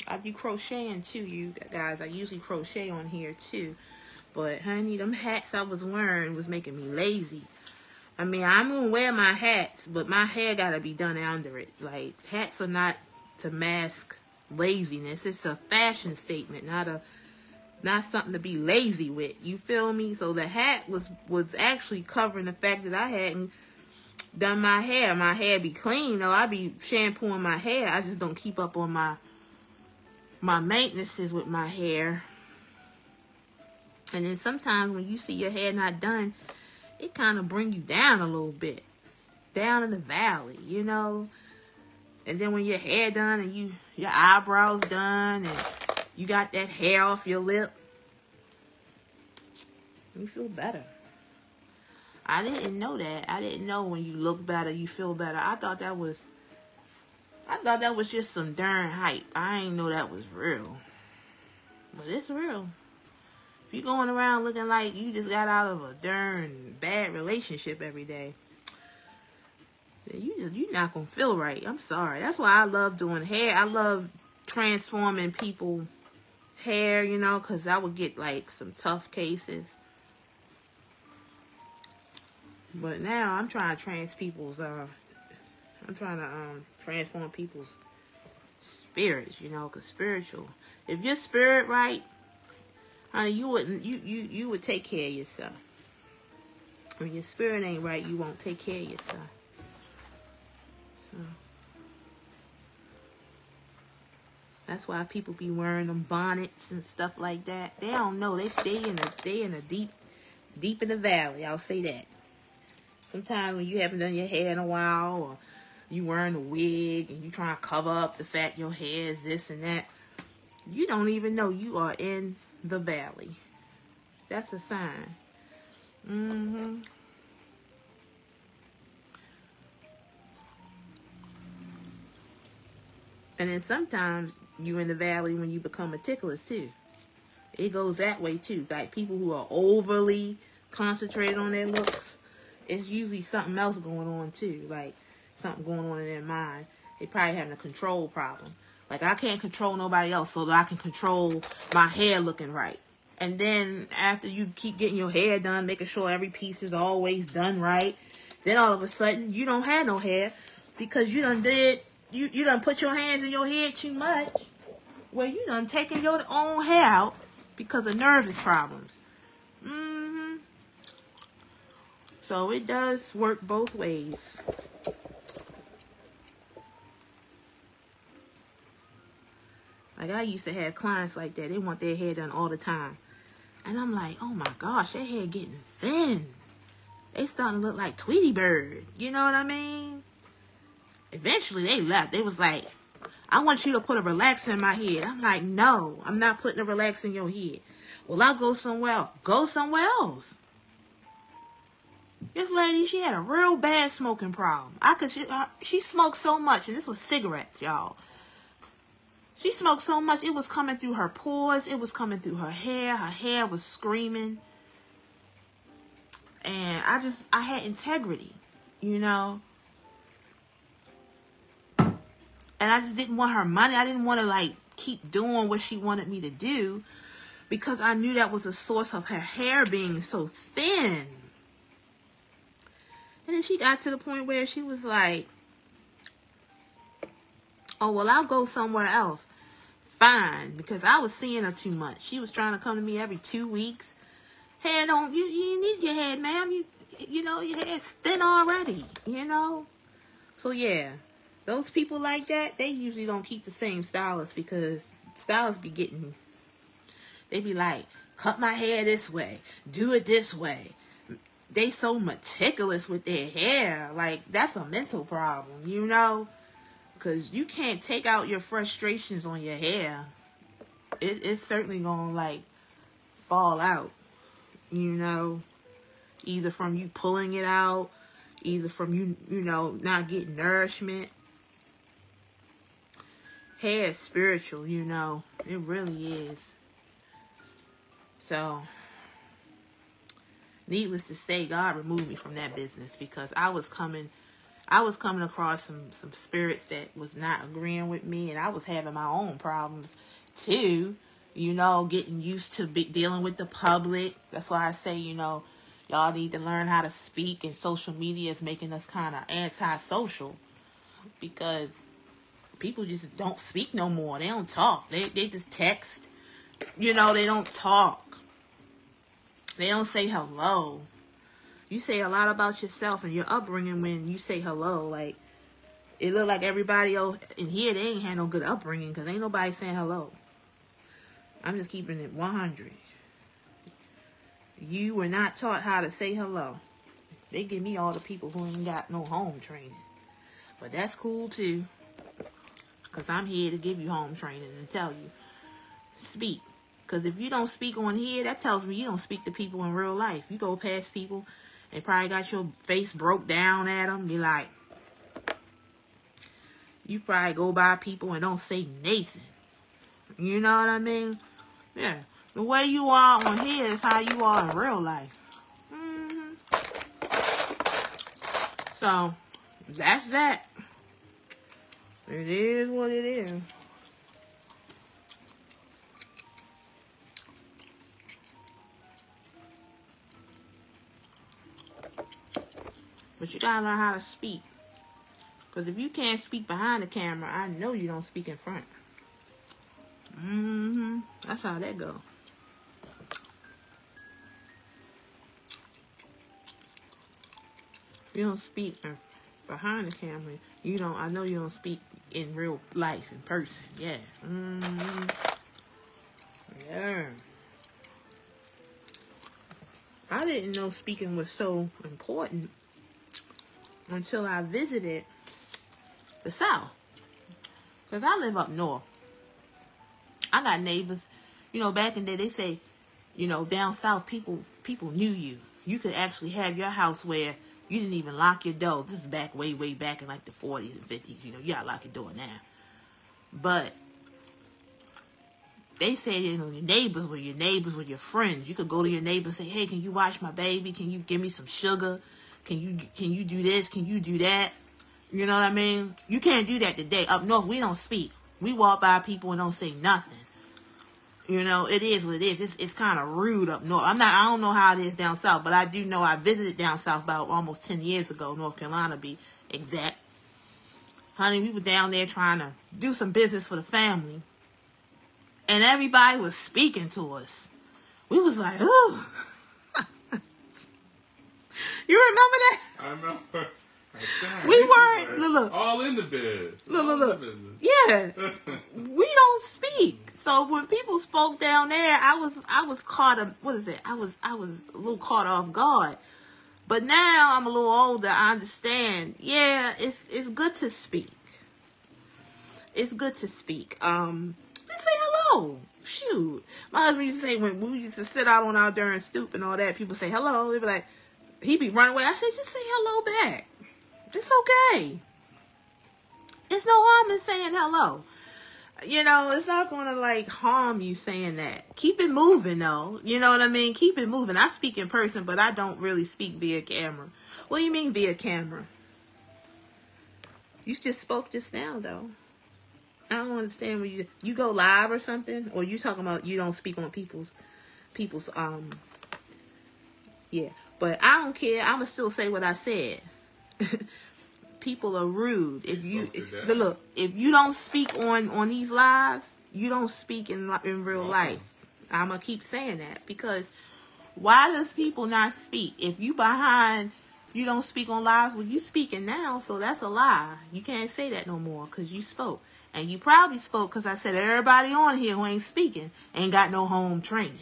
I do crocheting too, you guys. I usually crochet on here too. But, honey, them hats I was wearing was making me lazy. I mean, I'm going to wear my hats, but my hair got to be done under it. Like, hats are not to mask laziness. It's a fashion statement, not something to be lazy with. You feel me? So the hat was actually covering the fact that I hadn't done my hair. My hair be clean, though. I be shampooing my hair. I just don't keep up on my maintenances with my hair. And then sometimes when you see your hair not done, it kind of bring you down a little bit. Down in the valley, you know. And then when your hair done and your eyebrows done and you got that hair off your lip, you feel better. I didn't know that. I didn't know when you look better, you feel better. I thought that was just some darn hype. I ain't know that was real. But it's real. If you're going around looking like you just got out of a darn bad relationship every day, then you're not going to feel right. I'm sorry. That's why I love doing hair. I love transforming people's hair, you know, because I would get like some tough cases. But now I'm trying to transform people's spirits, you know, because spiritual. If your spirit right, honey, you would take care of yourself. When your spirit ain't right, you won't take care of yourself. So that's why people be wearing them bonnets and stuff like that. They don't know. They in a deep in the valley. I'll say that. Sometimes when you haven't done your hair in a while, or you wearing a wig and you trying to cover up the fact your hair is this and that, you don't even know you are in the valley. That's a sign. And then sometimes you in the valley when you become meticulous too. It goes that way too. Like people who are overly concentrated on their looks, it's usually something else going on too. Like something going on in their mind. They probably having a control problem. Like I can't control nobody else, so that I can control my hair looking right. And then after you keep getting your hair done, making sure every piece is always done right, then all of a sudden you don't have no hair because you done put your hands in your head too much. Well, you done taken your own hair out because of nervous problems. So it does work both ways. Like I used to have clients like that. They want their hair done all the time. And I'm like, oh my gosh, their hair getting thin. They starting to look like Tweety Bird. You know what I mean? Eventually they left. They was like, I want you to put a relaxer in my head. I'm like, no, I'm not putting a relaxer in your head. Well, I'll go somewhere else. Go somewhere else. This lady, she had a real bad smoking problem. She smoked so much, and this was cigarettes, y'all. She smoked so much, it was coming through her pores. It was coming through her hair. Her hair was screaming. And I had integrity, you know. And I just didn't want her money. I didn't want to, like, keep doing what she wanted me to do because I knew that was a source of her hair being so thin. And then she got to the point where she was like, oh, well, I'll go somewhere else. Fine, because I was seeing her too much. She was trying to come to me every 2 weeks. Hair don't, you need your hair, ma'am. You know, your hair's thin already, you know. So, yeah, Those people like that, they usually don't keep the same stylists, because stylists be getting, they be like, cut my hair this way, do it this way. They so meticulous with their hair. Like, that's a mental problem, you know? Because you can't take out your frustrations on your hair. It's certainly going to, like, fall out, you know? Either from you pulling it out, either from you know, not getting nourishment. Hair is spiritual, you know. It really is. So, needless to say, God removed me from that business, because I was coming across some spirits that was not agreeing with me, and I was having my own problems too, you know, getting used to dealing with the public. That's why I say, you know, y'all need to learn how to speak, and social media is making us kind of antisocial, because people just don't speak no more. They don't talk. They just text. You know, they don't talk. They don't say hello. You say a lot about yourself and your upbringing when you say hello. Like, it look like everybody else in here, they ain't had no good upbringing, because ain't nobody saying hello. I'm just keeping it 100. You were not taught how to say hello. They give me all the people who ain't got no home training. But that's cool too, because I'm here to give you home training and tell you, speak. Because if you don't speak on here, that tells me you don't speak to people in real life. You go past people and probably got your face broke down at them. Be like, you probably go by people and don't say nothing. You know what I mean? Yeah. The way you are on here is how you are in real life. So, that's that. It is what it is. But you gotta learn how to speak. Because if you can't speak behind the camera, I know you don't speak in front. That's how that go. You don't speak behind the camera. You don't. I know you don't speak in real life, in person. Yeah. Yeah. I didn't know speaking was so important until I visited the South. Because I live up north. I got neighbors. You know, back in the day, they say, you know, down south, people knew you. You could actually have your house where you didn't even lock your door. This is back way back in like the 40s and 50s. You know, you gotta lock your door now. But they say, you know, your neighbors were your friends. You could go to your neighbor and say, hey, can you watch my baby? Can you give me some sugar? Can you do this? Can you do that? You know what I mean? You can't do that today. Up north, we don't speak. We walk by people and don't say nothing. You know, it is what it is. It's kind of rude up north. I don't know how it is down south, but I do know I visited down south about almost 10 years ago, North Carolina to be exact. Honey, we were down there trying to do some business for the family. And everybody was speaking to us. We was like, ooh. You remember that? I remember. We weren't, look. All in the biz. Look. Yeah. We don't speak. So when people spoke down there, I was caught up, what is it? I was a little caught off guard. But now I'm a little older, I understand. Yeah, it's good to speak. It's good to speak. Let's say hello. Shoot. My husband used to say, when we used to sit out on our darn stoop and all that, people say hello. They'd be like, he'd be running away. I said, just say hello back. It's okay. It's no harm in saying hello. You know, it's not going to, like, harm you saying that. Keep it moving, though. You know what I mean? Keep it moving. I speak in person, but I don't really speak via camera. What do you mean via camera? You just spoke just now, though. I don't understand when you go live or something, or you talking about you don't speak on people's yeah. But I don't care. I'ma still say what I said. People are rude. If you don't speak on these lives, you don't speak in real life. I'm gonna keep saying that, because why does people not speak? If you behind You don't speak on lives. Well, you speaking now, so that's a lie. You can't say that no more because you spoke. And you probably spoke because I said everybody on here who ain't speaking ain't got no home training.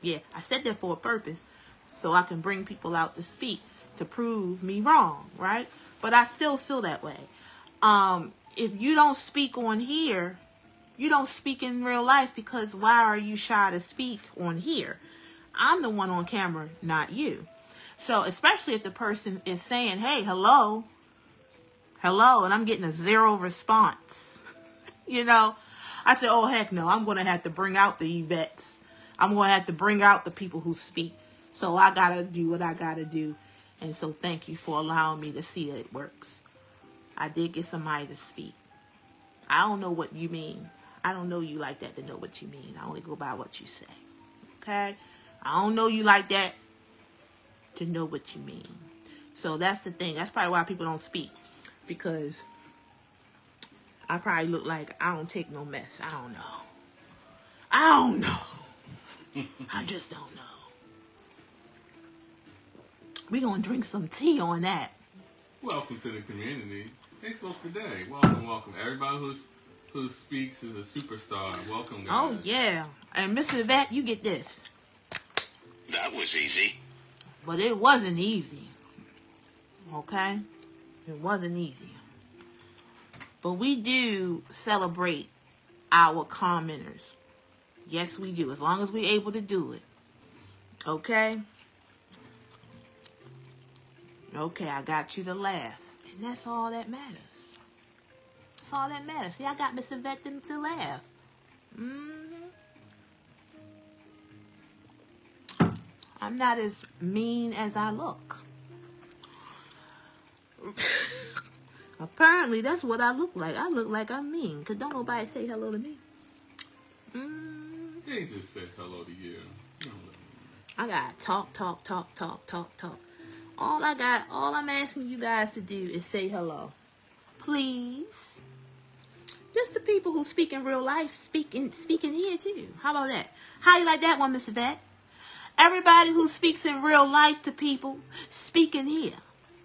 Yeah, I said that for a purpose, so I can bring people out to speak to prove me wrong, right? But I still feel that way. If you don't speak on here, you don't speak in real life, because why are you shy to speak on here? I'm the one on camera, not you. So especially if the person is saying, hey, hello, and I'm getting a 0 response. You know, I said, oh, heck no, I'm going to have to bring out the Yvettes. I'm going to have to bring out the people who speak. So I got to do what I got to do. And so thank you for allowing me to see that it works. I did get somebody to speak. I don't know what you mean. I don't know you like that to know what you mean. I only go by what you say. Okay? I don't know you like that to know what you mean. So that's the thing. That's probably why people don't speak. Because I probably look like I don't take no mess. I don't know. I just don't know. We're going to drink some tea on that. Welcome to the community. They spoke today. Welcome. Everybody who speaks is a superstar. Welcome, guys. Oh, yeah. And Mr. Yvette, you get this. That was easy. But it wasn't easy. Okay? It wasn't easy. But we do celebrate our commenters. Yes, we do. As long as we're able to do it. Okay? Okay, I got you to laugh. And that's all that matters. That's all that matters. See, I got Miss Yvette to laugh. I'm not as mean as I look. Apparently, that's what I look like. I look like I'm mean, because don't nobody say hello to me. They just said hello to you. I gotta talk. All I'm asking you guys to do is say hello. Please. Just the people who speak in real life, speaking here too. How about that? How you like that one, Mr. Vet? Everybody who speaks in real life to people, speaking here.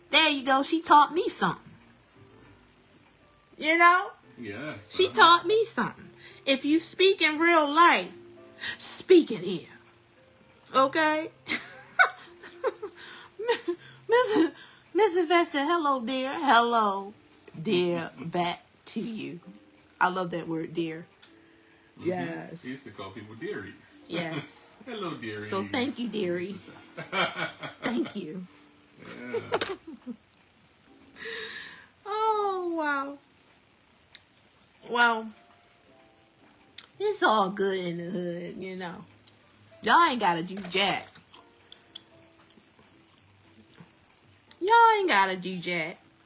There you go. She taught me something. You know? Yes. She taught me something. If you speak in real life, speak in here. Okay? Miss Yvette said, hello, dear. Hello, dear. Back to you. I love that word, dear. Mm-hmm. Yes. He used to call people dearies. Yes. Hello, dearies. So thank you, dearie. Thank you. Yeah. Oh, wow. Well, it's all good in the hood, you know. Y'all ain't gotta do jack.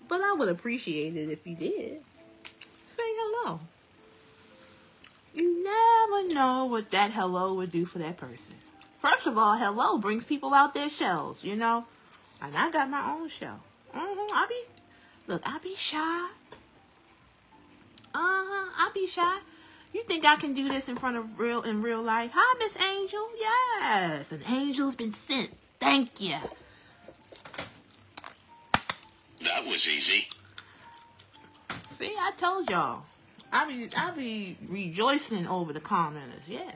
But I would appreciate it if you did. Say hello. You never know what that hello would do for that person. First of all, hello brings people out their shells, you know. And I got my own shell. I be shy. I be shy. You think I can do this in real life? Hi, Miss Angel. Yes, an angel's been sent. Thank you. That was easy. See, I told y'all. I be rejoicing over the commenters, yeah.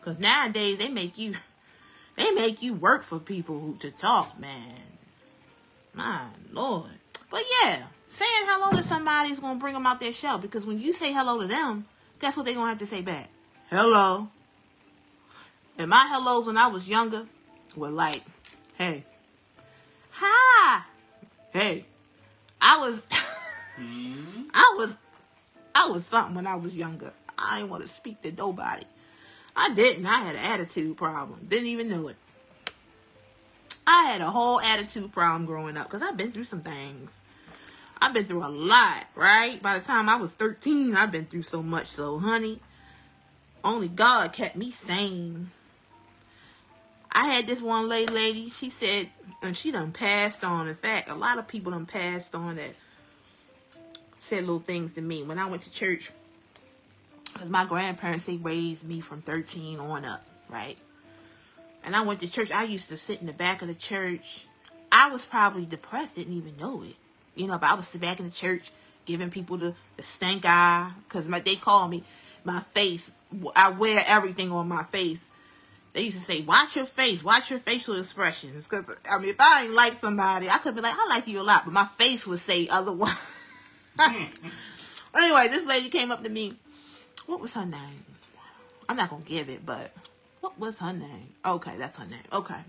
Cause nowadays they make you work for people to talk, man. My Lord. But yeah, saying hello to somebody is gonna bring them out their shell, because when you say hello to them, guess what they gonna have to say back? Hello. And my hellos when I was younger were like, hey, hi, hey. I was something when I was younger. I didn't want to speak to nobody. I didn't. I had an attitude problem. Didn't even know it. I had a whole attitude problem growing up because I've been through some things. I've been through a lot, right? By the time I was 13, I've been through so much. So, honey, only God kept me sane. I had this one lady, she said, and she done passed on. In fact, a lot of people done passed on that said little things to me when I went to church. Because my grandparents, they raised me from 13 on up, right? And I went to church. I used to sit in the back of the church I was probably depressed, didn't even know it. But I was sitting back in the church giving people the stank eye, because they call me my face. I wear everything on my face. They used to say, watch your face, watch your facial expressions. Because, if I ain't like somebody, I could be like, I like you a lot, but my face would say otherwise. Anyway, this lady came up to me. What was her name? I'm not going to give it, but what was her name? Okay, that's her name. Okay.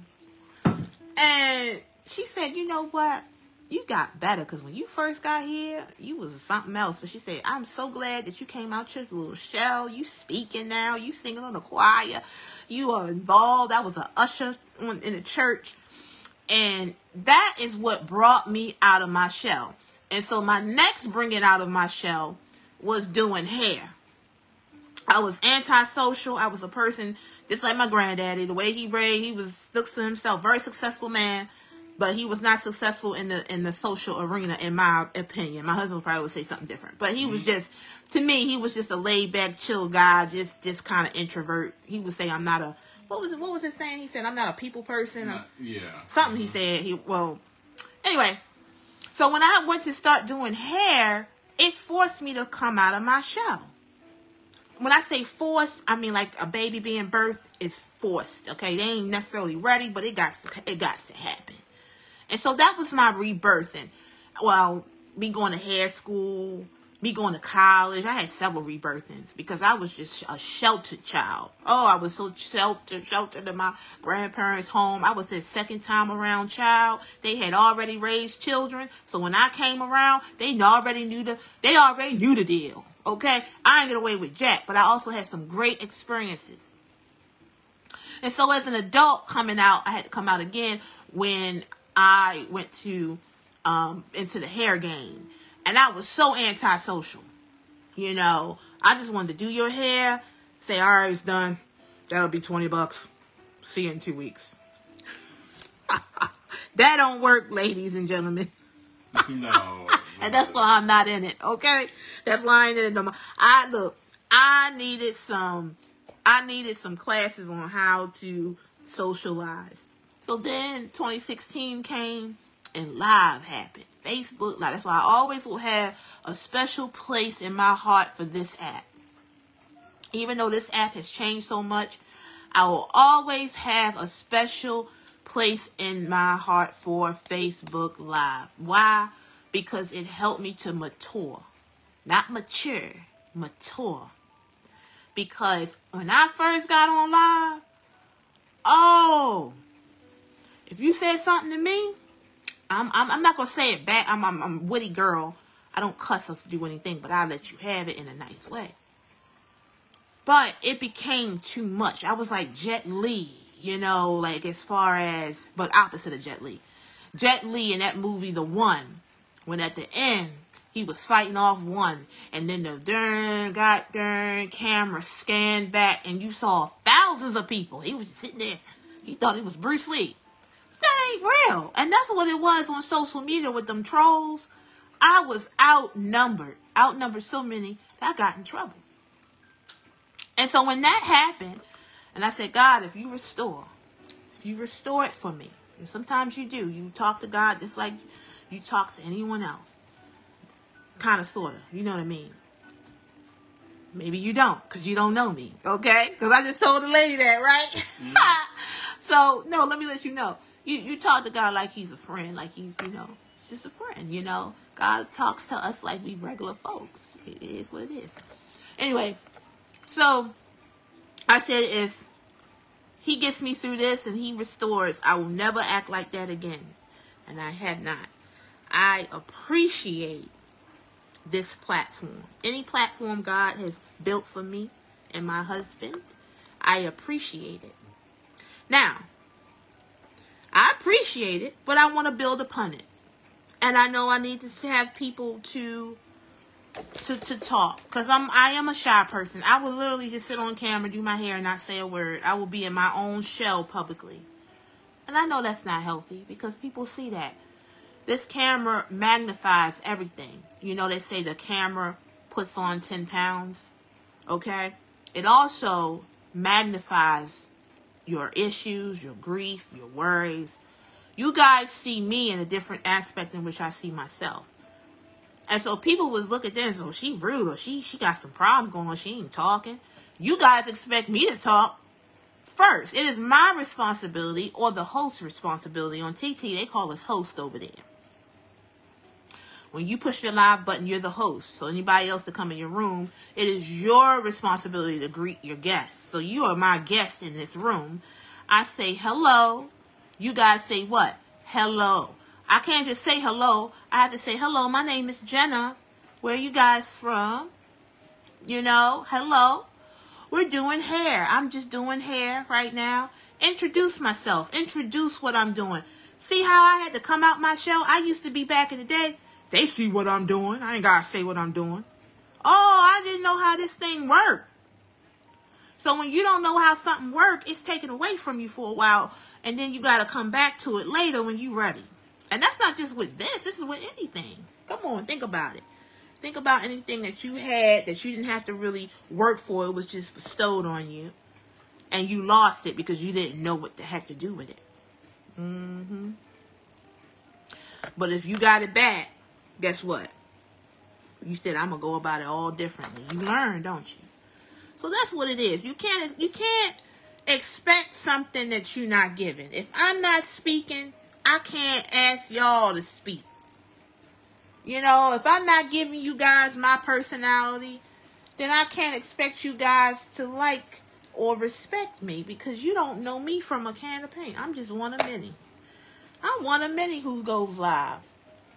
And she said, you know what? You got better, because when you first got here, you was something else. But she said, I'm so glad that you came out your little shell. You speaking now. You singing on the choir. You are involved. I was an usher in the church. And that is what brought me out of my shell. And so my next bringing out of my shell was doing hair. I was antisocial. I was a person just like my granddaddy. The way he raised, he was stuck to himself, very successful man. But he was not successful in the social arena, in my opinion. My husband probably would say something different. But he was just, to me, he was just a laid back, chill guy, just kind of introvert. He would say, I'm not a, what was it saying? He said, I'm not a people person. Yeah. Something he said. Anyway. So when I went to start doing hair, it forced me to come out of my shell. When I say forced, I mean like a baby being birthed is forced. Okay, they ain't necessarily ready, but it got to happen. And so that was my rebirthing. Well, me going to hair school, me going to college. I had several rebirthings because I was just a sheltered child. Oh, I was so sheltered in my grandparents' home. I was their second time around child. They had already raised children. So when I came around, they already knew the deal. Okay? I ain't get away with jack, but I also had some great experiences. And so as an adult coming out, I had to come out again when I went to into the hair game. And I was so antisocial. I just wanted to do your hair, say, all right, it's done. That'll be $20. See you in 2 weeks. That don't work, ladies and gentlemen. No. And that's why I'm not in it, okay? That's why I ain't in it no more. I needed some classes on how to socialize. So then 2016 came and live happened. Facebook Live. That's why I always will have a special place in my heart for this app. Even though this app has changed so much, I will always have a special place in my heart for Facebook Live. Why? Because it helped me to mature. Not mature, mature. Because when I first got on live, if you said something to me, I'm not gonna say it back. I'm a witty girl. I don't cuss or do anything, but I'll let you have it in a nice way. But it became too much. I was like Jet Li, like as far as, but opposite of Jet Li. Jet Li in that movie, The One, when at the end he was fighting off one, and then the darn camera scanned back, and you saw thousands of people. He was just sitting there. He thought he was Bruce Lee. That ain't real. And that's what it was on social media with them trolls. I was outnumbered so many that I got in trouble. And so when that happened, and I said, God, if you restore it for me. And sometimes you do. You talk to God just like you talk to anyone else. Kind of, sort of. You know what I mean? Maybe you don't, because you don't know me. Okay? Because I just told the lady that, right? Mm-hmm. So, no, let me let you know. You talk to God like he's a friend, like he's, just a friend, God talks to us like we regular folks. It is what it is. Anyway, so I said if he gets me through this and he restores, I will never act like that again. And I have not. I appreciate this platform. Any platform God has built for me and my husband, I appreciate it. Now, I appreciate it, but I want to build upon it. And I know I need to have people to talk. Because I am a shy person. I will literally just sit on camera, do my hair, and not say a word. I will be in my own shell publicly. And I know that's not healthy because people see that. This camera magnifies everything. They say the camera puts on 10 pounds. Okay? It also magnifies your issues, your grief, your worries, You guys see me in a different aspect in which I see myself. And so people would look at them and say, oh, she rude, or she got some problems going on, she ain't talking. You guys expect me to talk first. It is my responsibility, or the host's responsibility. On TT, they call us host over there. When you push the live button, you're the host. So anybody else to come in your room, it is your responsibility to greet your guests. So you are my guest in this room. I say hello. You guys say what? Hello. I can't just say hello. I have to say, hello, my name is Jenna. Where are you guys from? You know, hello. We're doing hair. I'm just doing hair right now. Introduce myself. Introduce what I'm doing. See how I had to come out my shell? I used to be back in the day. They see what I'm doing. I ain't got to say what I'm doing. Oh, I didn't know how this thing worked. So when you don't know how something works, it's taken away from you for a while. And then you got to come back to it later when you're ready. And that's not just with this. This is with anything. Come on, think about it. Think about anything that you had that you didn't have to really work for. It was just bestowed on you. And you lost it because you didn't know what the heck to do with it. But if you got it back, guess what? You said, I'm going to go about it all differently. You learn, don't you? So that's what it is. You can't expect something that you're not given. If I'm not speaking, I can't ask y'all to speak. You know, if I'm not giving you guys my personality, then I can't expect you guys to like or respect me, because you don't know me from a can of paint. I'm just one of many. I'm one of many who goes live.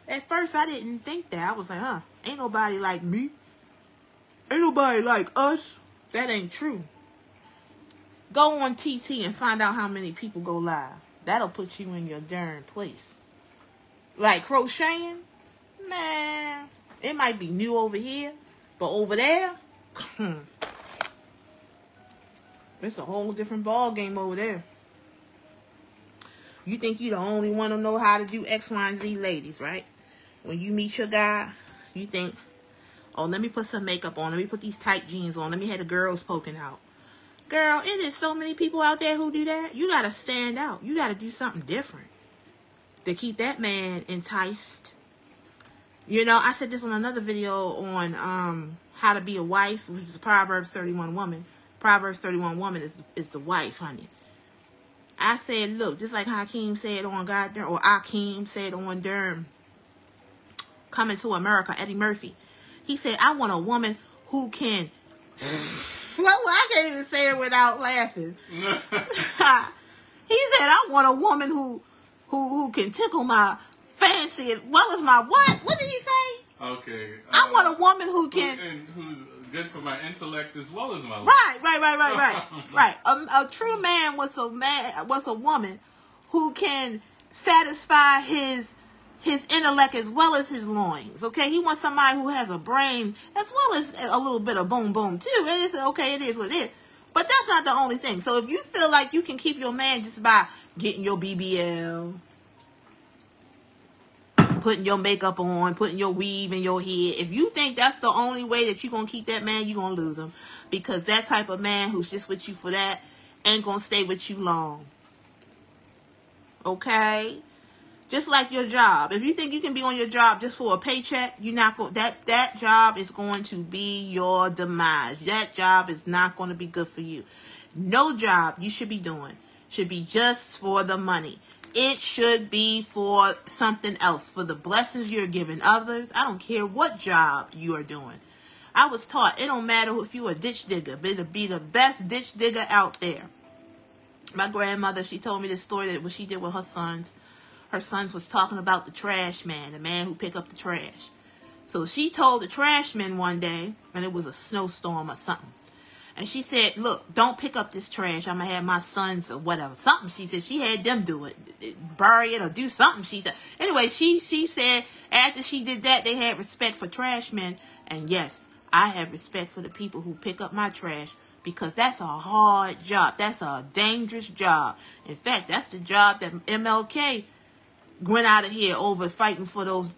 At first, I didn't think that. I was like, ain't nobody like me. Ain't nobody like us. That ain't true. Go on TT and find out how many people go live. That'll put you in your darn place. Like crocheting, man, it might be new over here, but over there, it's a whole different ball game over there. You think you're the only one who know how to do X, Y, and Z, ladies, right? When you meet your guy, you think, oh, let me put some makeup on. Let me put these tight jeans on. Let me have the girls poking out. Girl, it is so many people out there who do that. You got to stand out. You got to do something different to keep that man enticed. You know, I said this on another video on how to be a wife, which is Proverbs 31 woman. Proverbs 31 woman is the wife, honey. I said, look, just like Hakeem said on Goddamn, or Akeem said on Durham, Coming to America, Eddie Murphy. He said, I want a woman who can... Well, I can't even say it without laughing. He said, I want a woman who can tickle my fancy as well as my what? What did he say? Okay. I want a woman who can... who's good for my intellect as well as my life. Right. Right. A true man was a woman who can satisfy his intellect as well as his loins. Okay, he wants somebody who has a brain as well as a little bit of boom boom too. It is okay. It is what it is. But that's not the only thing. So if you feel like you can keep your man just by getting your BBL, putting your makeup on, putting your weave in your head, if you think that's the only way that you're going to keep that man, you're going to lose him. Because that type of man who's just with you for that ain't going to stay with you long. Okay? Just like your job. If you think you can be on your job just for a paycheck, you're not going. That job is going to be your demise. That job is not going to be good for you. No job you should be doing should be just for the money. It should be for something else, for the blessings you're giving others. I don't care what job you are doing. I was taught it don't matter if you're a ditch digger, but it'll be the best ditch digger out there. My grandmother, she told me this story that what she did with her sons. Her sons was talking about the trash man, the man who pick up the trash. So she told the trash man one day, and it was a snowstorm or something. And she said, look, don't pick up this trash. I'm going to have my sons or whatever. Something, she said. She had them do it. Bury it or do something, she said. Anyway, she said after she did that, they had respect for trash men. And yes, I have respect for the people who pick up my trash. Because that's a hard job. That's a dangerous job. In fact, that's the job that MLK went out of here over fighting for those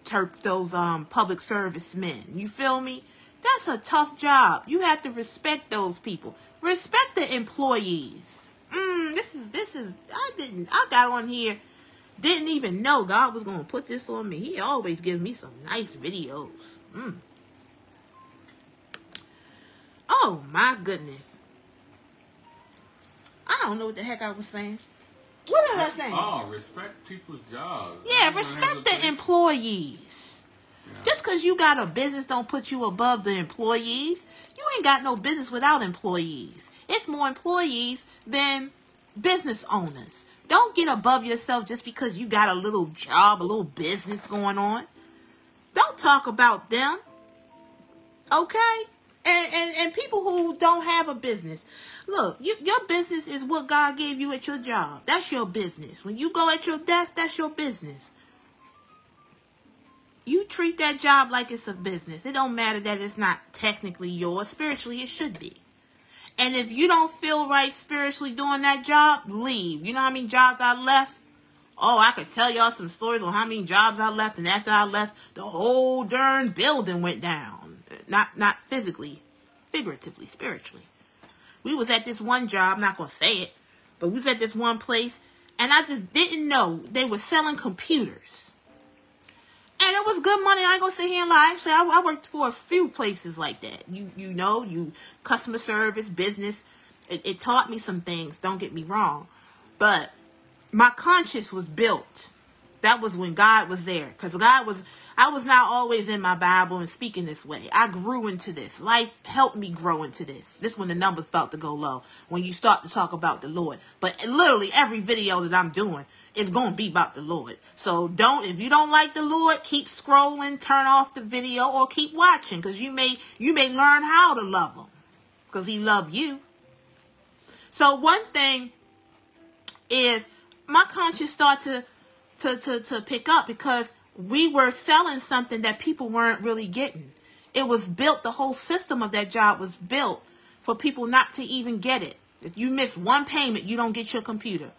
public service men. You feel me? That's a tough job. You have to respect those people. Respect the employees. I got on here Didn't even know God was going to put this on me. He always gives me some nice videos. Oh, my goodness. I don't know what the heck I was saying. What did I say? Oh, respect people's jobs. Yeah, respect the employees. Yeah. Just because you got a business don't put you above the employees. You ain't got no business without employees. It's more employees than business owners. Don't get above yourself just because you got a little job, a little business going on. Don't talk about them. Okay? And people who don't have a business. Look, your business is what God gave you at your job. That's your business. When you go at your desk, that's your business. You treat that job like it's a business. It don't matter that it's not technically yours. Spiritually, it should be. And if you don't feel right spiritually doing that job, leave. You know how many jobs I left? Oh, I could tell y'all some stories on how many jobs I left. And after I left, the whole darn building went down. Not physically, figuratively, spiritually. We was at this one job, I'm not going to say it, but we was at this one place, and I just didn't know they were selling computers. And it was good money. I ain't going to sit here and lie. Actually, I worked for a few places like that. You customer service, business. It taught me some things, don't get me wrong. But my conscience was built. That was when God was there. Because I was not always in my Bible and speaking this way. I grew into this. Life helped me grow into this. This when the numbers about to go low. When you start to talk about the Lord. But literally every video that I'm doing is going to be about the Lord. So if you don't like the Lord, keep scrolling, turn off the video, or keep watching. Because you may learn how to love him. Because he loved you. So one thing is my conscience started to pick up because we were selling something that people weren't really getting. It was built, the whole system of that job was built for people not to even get it. If you miss one payment, you don't get your computer.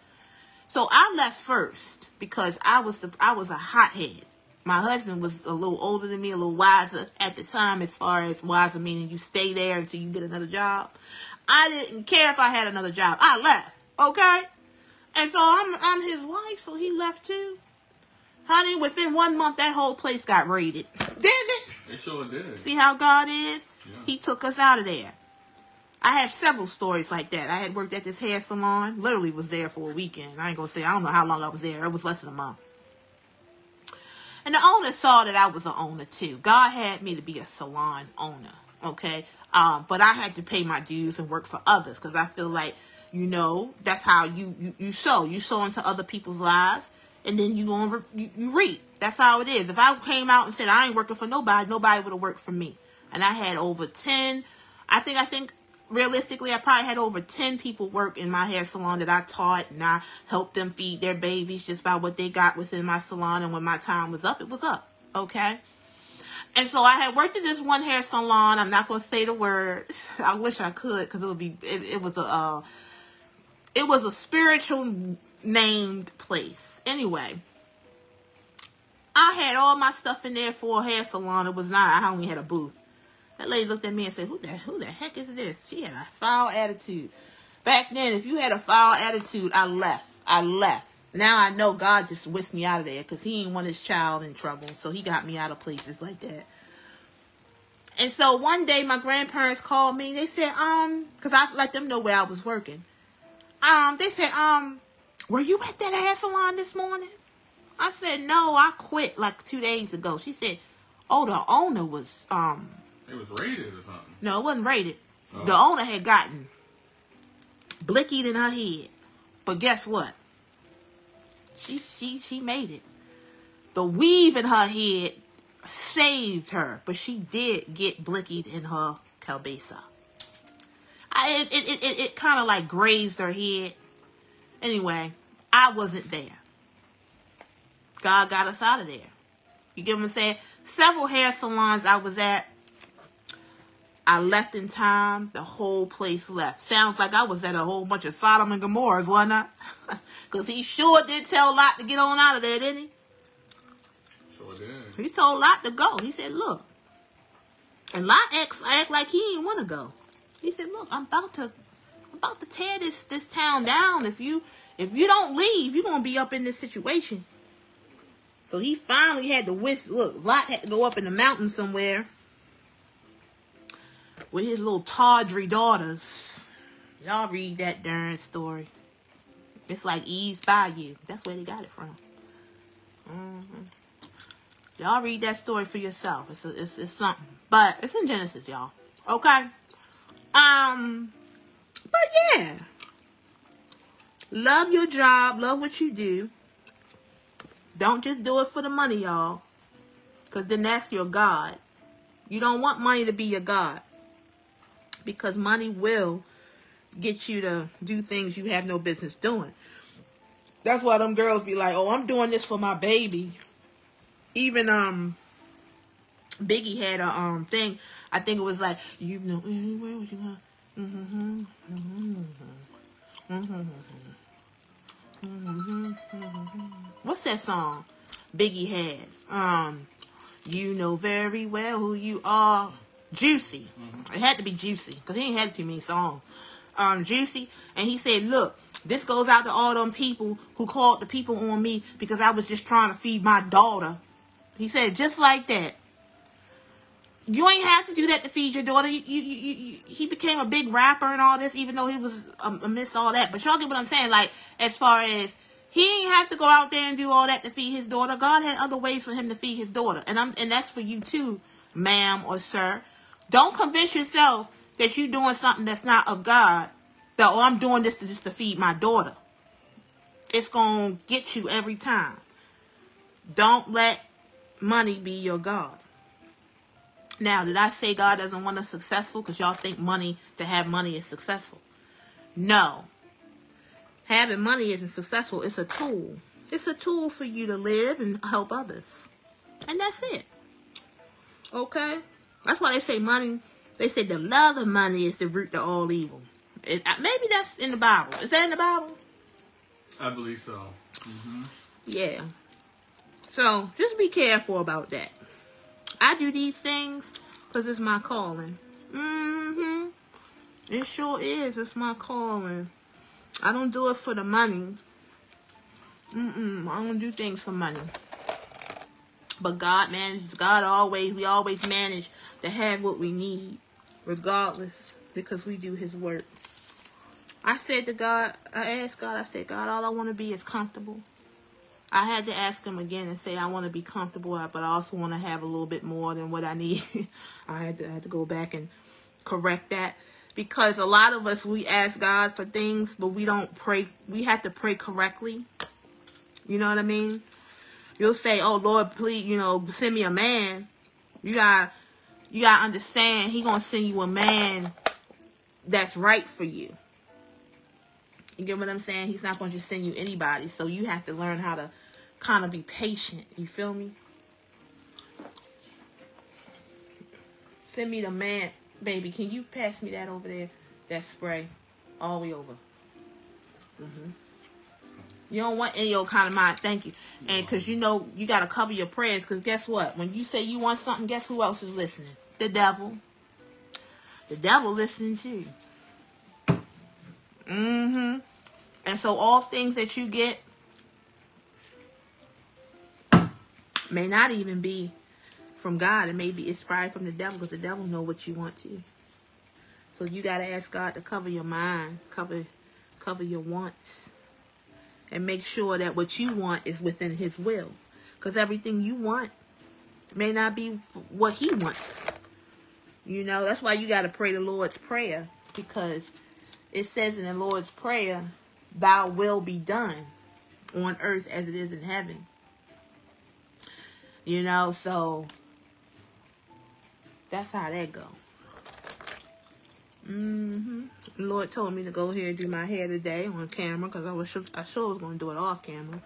So I left first because I was a hothead. My husband was a little older than me, a little wiser at the time, as far as wiser meaning you stay there until you get another job. I didn't care if I had another job. I left, okay? And so I'm his wife, so he left too. Honey, within 1 month, that whole place got raided. Didn't it? It sure did. See how God is? Yeah. He took us out of there. I have several stories like that. I had worked at this hair salon. Literally was there for a weekend. I ain't going to say, I don't know how long I was there. It was less than a month. And the owner saw that I was an owner too. God had me to be a salon owner, okay? But I had to pay my dues and work for others because I feel like, that's how you sow. You sow into other people's lives, and then you reap. That's how it is. If I came out and said I ain't working for nobody would have worked for me. And I had over 10. I think realistically, I probably had over 10 people work in my hair salon that I taught, and I helped them feed their babies just by what they got within my salon. And when my time was up, it was up. Okay. And so I had worked at this one hair salon. I'm not going to say the word. I wish I could, because it was a spiritual named place. Anyway, I had all my stuff in there for a hair salon. It was not. I only had a booth. That lady looked at me and said, who the heck is this? She had a foul attitude. Back then, if you had a foul attitude, I left. Now I know God just whisked me out of there because he didn't want his child in trouble. So he got me out of places like that. And so one day my grandparents called me. They said, because I let them know where I was working. They said, were you at that hair salon this morning? I said, no, I quit like 2 days ago. She said, oh, the owner was, it was raided or something. No, it wasn't raided. Oh. The owner had gotten blickied in her head. But guess what? She made it. The weave in her head saved her. But she did get blickied in her cabeza. It kind of like grazed her head. Anyway, I wasn't there. God got us out of there. You get what I'm saying? Several hair salons I was at, I left in time. The whole place left. Sounds like I was at a whole bunch of Sodom and Gomorrahs, wasn't I? Because he sure did tell Lot to get on out of there, didn't he? Sure did. He told Lot to go. He said, look. And Lot act like he didn't want to go. He said, look, I'm about to tear this town down. If If you don't leave, you're going to be up in this situation. So he finally had to Lot had to go up in the mountain somewhere with his little tawdry daughters. Y'all read that darn story. It's like Eve's Bayou. That's where they got it from. Y'all read that story for yourself. It's something. But it's in Genesis, y'all. Okay? But yeah. Love your job. Love what you do. Don't just do it for the money, y'all. Because then that's your God. You don't want money to be your God. Because money will get you to do things you have no business doing. That's why them girls be like, oh, I'm doing this for my baby. Even Biggie had a thing. I think it was like, you know anywhere what you want. What's that song Biggie had? You know very well who you are. Juicy. It had to be Juicy because he ain't had too many songs. Juicy, and he said, look, this goes out to all them people who called the people on me because I was just trying to feed my daughter. He said, just like that. You ain't have to do that to feed your daughter. He became a big rapper and all this, even though he was amidst all that. But y'all get what I'm saying? Like, as far as he ain't have to go out there and do all that to feed his daughter. God had other ways for him to feed his daughter. And that's for you too, ma'am or sir. Don't convince yourself that you're doing something that's not of God. That, oh, I'm doing this just to feed my daughter. It's going to get you every time. Don't let money be your God. Now, did I say God doesn't want us successful? Because y'all think to have money is successful. No. Having money isn't successful. It's a tool. It's a tool for you to live and help others. And that's it. Okay? That's why they say money. They say the love of money is the root to all evil. Maybe that's in the Bible. Is that in the Bible? I believe so. Mm-hmm. Yeah. So, just be careful about that. I do these things because it's my calling. Mm-hmm. It sure is. It's my calling. I don't do it for the money. I don't do things for money. But God manages. We always manage to have what we need, regardless, because we do His work. I asked God, God, all I want to be is comfortable. I had to ask Him again and say, I want to be comfortable, but I also want to have a little bit more than what I need. I had to go back and correct that. Because a lot of us, we ask God for things, but we don't pray. We have to pray correctly. You know what I mean? You'll say, oh, Lord, please, send me a man. You gotta understand, He gonna send you a man that's right for you. You get what I'm saying? He's not going to just send you anybody. So you have to learn how to kind of be patient. You feel me? Send me the man. Baby, can you pass me that over there? That spray. All the way over. You don't want any old kind of mind. Thank you. And because you got to cover your prayers. Because guess what? When you say you want something, guess who else is listening? The devil. The devil listening too. And so all things that you get may not even be from God. It's probably from the devil, because the devil know what you want to. So you got to ask God to cover your mind, cover your wants, and make sure that what you want is within His will. Because everything you want may not be what He wants. That's why you got to pray the Lord's Prayer, because it says in the Lord's Prayer, Thy will be done on earth as it is in heaven. So that's how that go. The Lord told me to go here and do my hair today on camera, because I sure was going to do it off camera.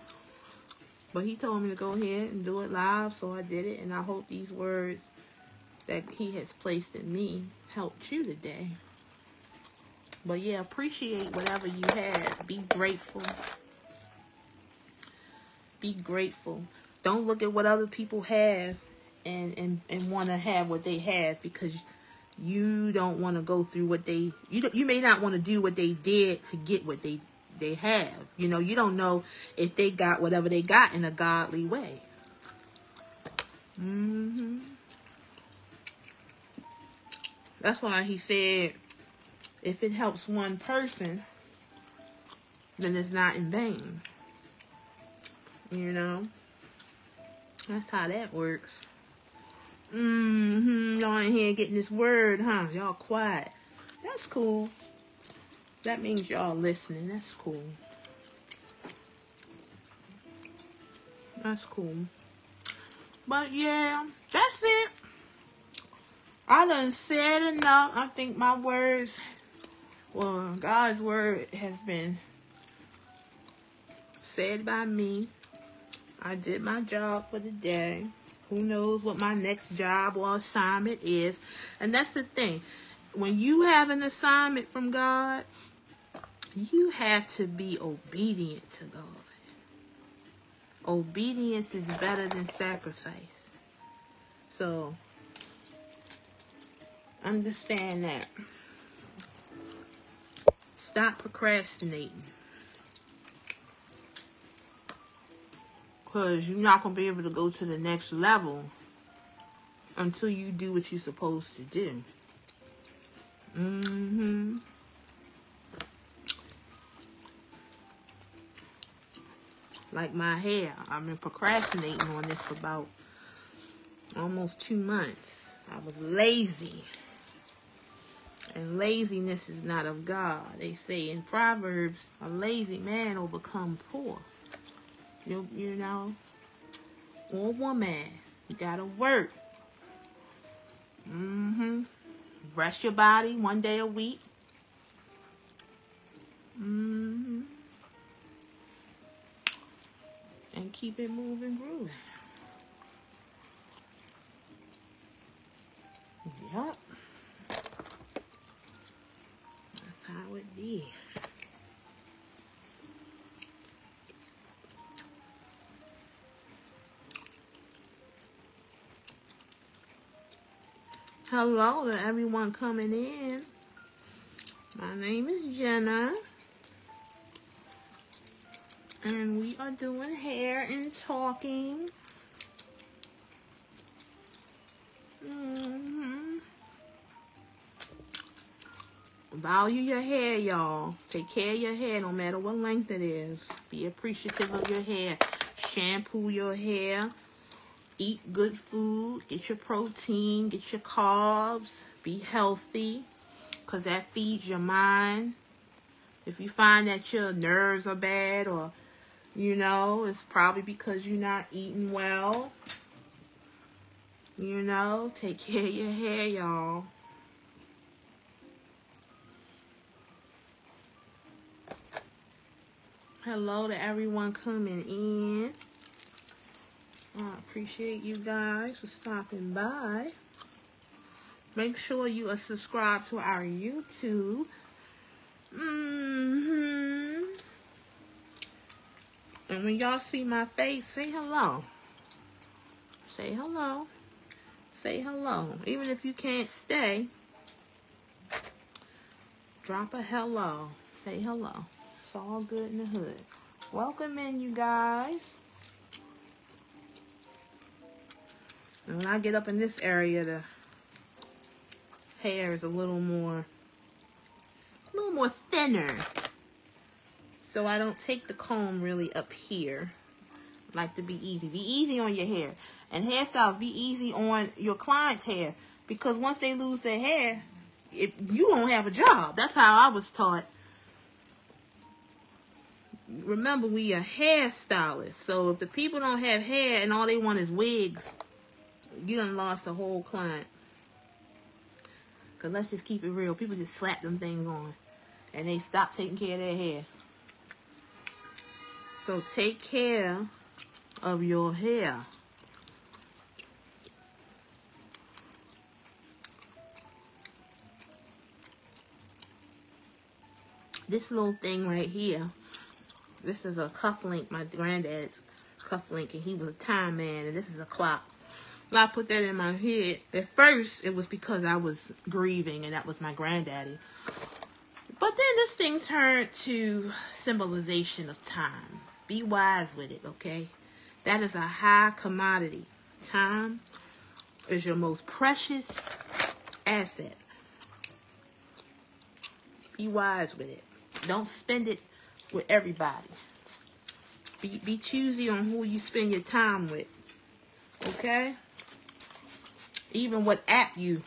But He told me to go ahead and do it live, so I did it. And I hope these words that He has placed in me helped you today. But yeah, appreciate whatever you have. Be grateful. Be grateful. Don't look at what other people have and want to have what they have, because you don't want to go through what you may not want to do what they did to get what they they have. You know, you don't know if they got whatever they got in a godly way. That's why he said, if it helps one person, then it's not in vain. You know? That's how that works. Y'all in here getting this word, huh? Y'all quiet. That's cool. That means y'all listening. That's cool. That's cool. But yeah, that's it. I done said enough. I think my words, well, God's word has been said by me. I did my job for the day. Who knows what my next job or assignment is. And that's the thing. When you have an assignment from God, you have to be obedient to God. Obedience is better than sacrifice. So, understand that. Stop procrastinating. Because you're not going to be able to go to the next level until you do what you're supposed to do. Like my hair. I've been procrastinating on this for about almost 2 months. I was lazy. And laziness is not of God. They say in Proverbs, a lazy man will become poor. You know, or woman, you gotta work. Rest your body 1 day a week. And keep it moving, grooving. Yup. That's how it be. Hello to everyone coming in. My name is Jenna. And we are doing hair and talking. Value your hair, y'all. Take care of your hair no matter what length it is. Be appreciative of your hair. Shampoo your hair. Eat good food. Get your protein. Get your carbs. Be healthy. Because that feeds your mind. If you find that your nerves are bad or, you know, it's probably because you're not eating well. You know, take care of your hair, y'all. Hello to everyone coming in. I appreciate you guys for stopping by. Make sure you are subscribed to our YouTube. And when y'all see my face, say hello. Say hello. Say hello. Even if you can't stay, drop a hello. Say hello. It's all good in the hood. Welcome in, you guys. And when I get up in this area, the hair is a little more thinner. So I don't take the comb really up here. I like to be easy. Be easy on your hair. And hairstyles, be easy on your client's hair. Because once they lose their hair, if you won't have a job. That's how I was taught. Remember, we are hairstylists. So if the people don't have hair and all they want is wigs, you done lost a whole client. Because let's just keep it real. People just slap them things on. And they stop taking care of their hair. So take care of your hair. This little thing right here, this is a cufflink, my granddad's cufflink, and he was a time man, and this is a clock. Well, I put that in my head. At first, it was because I was grieving, and that was my granddaddy. But then this everything turned to symbolization of time. Be wise with it, okay? That is a high commodity. Time is your most precious asset. Be wise with it. Don't spend it with everybody. Be choosy on who you spend your time with. Okay? Even what app you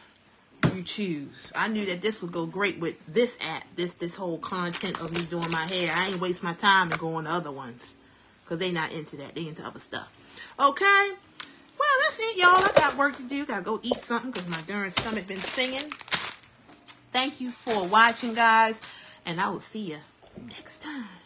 choose. I knew that this would go great with this app. This whole content of me doing my hair. I ain't waste my time and go on to other ones. Because they not into that. They into other stuff. Okay? Well, that's it, y'all. I got work to do. Gotta go eat something because my darn stomach been singing. Thank you for watching, guys. And I will see you next time.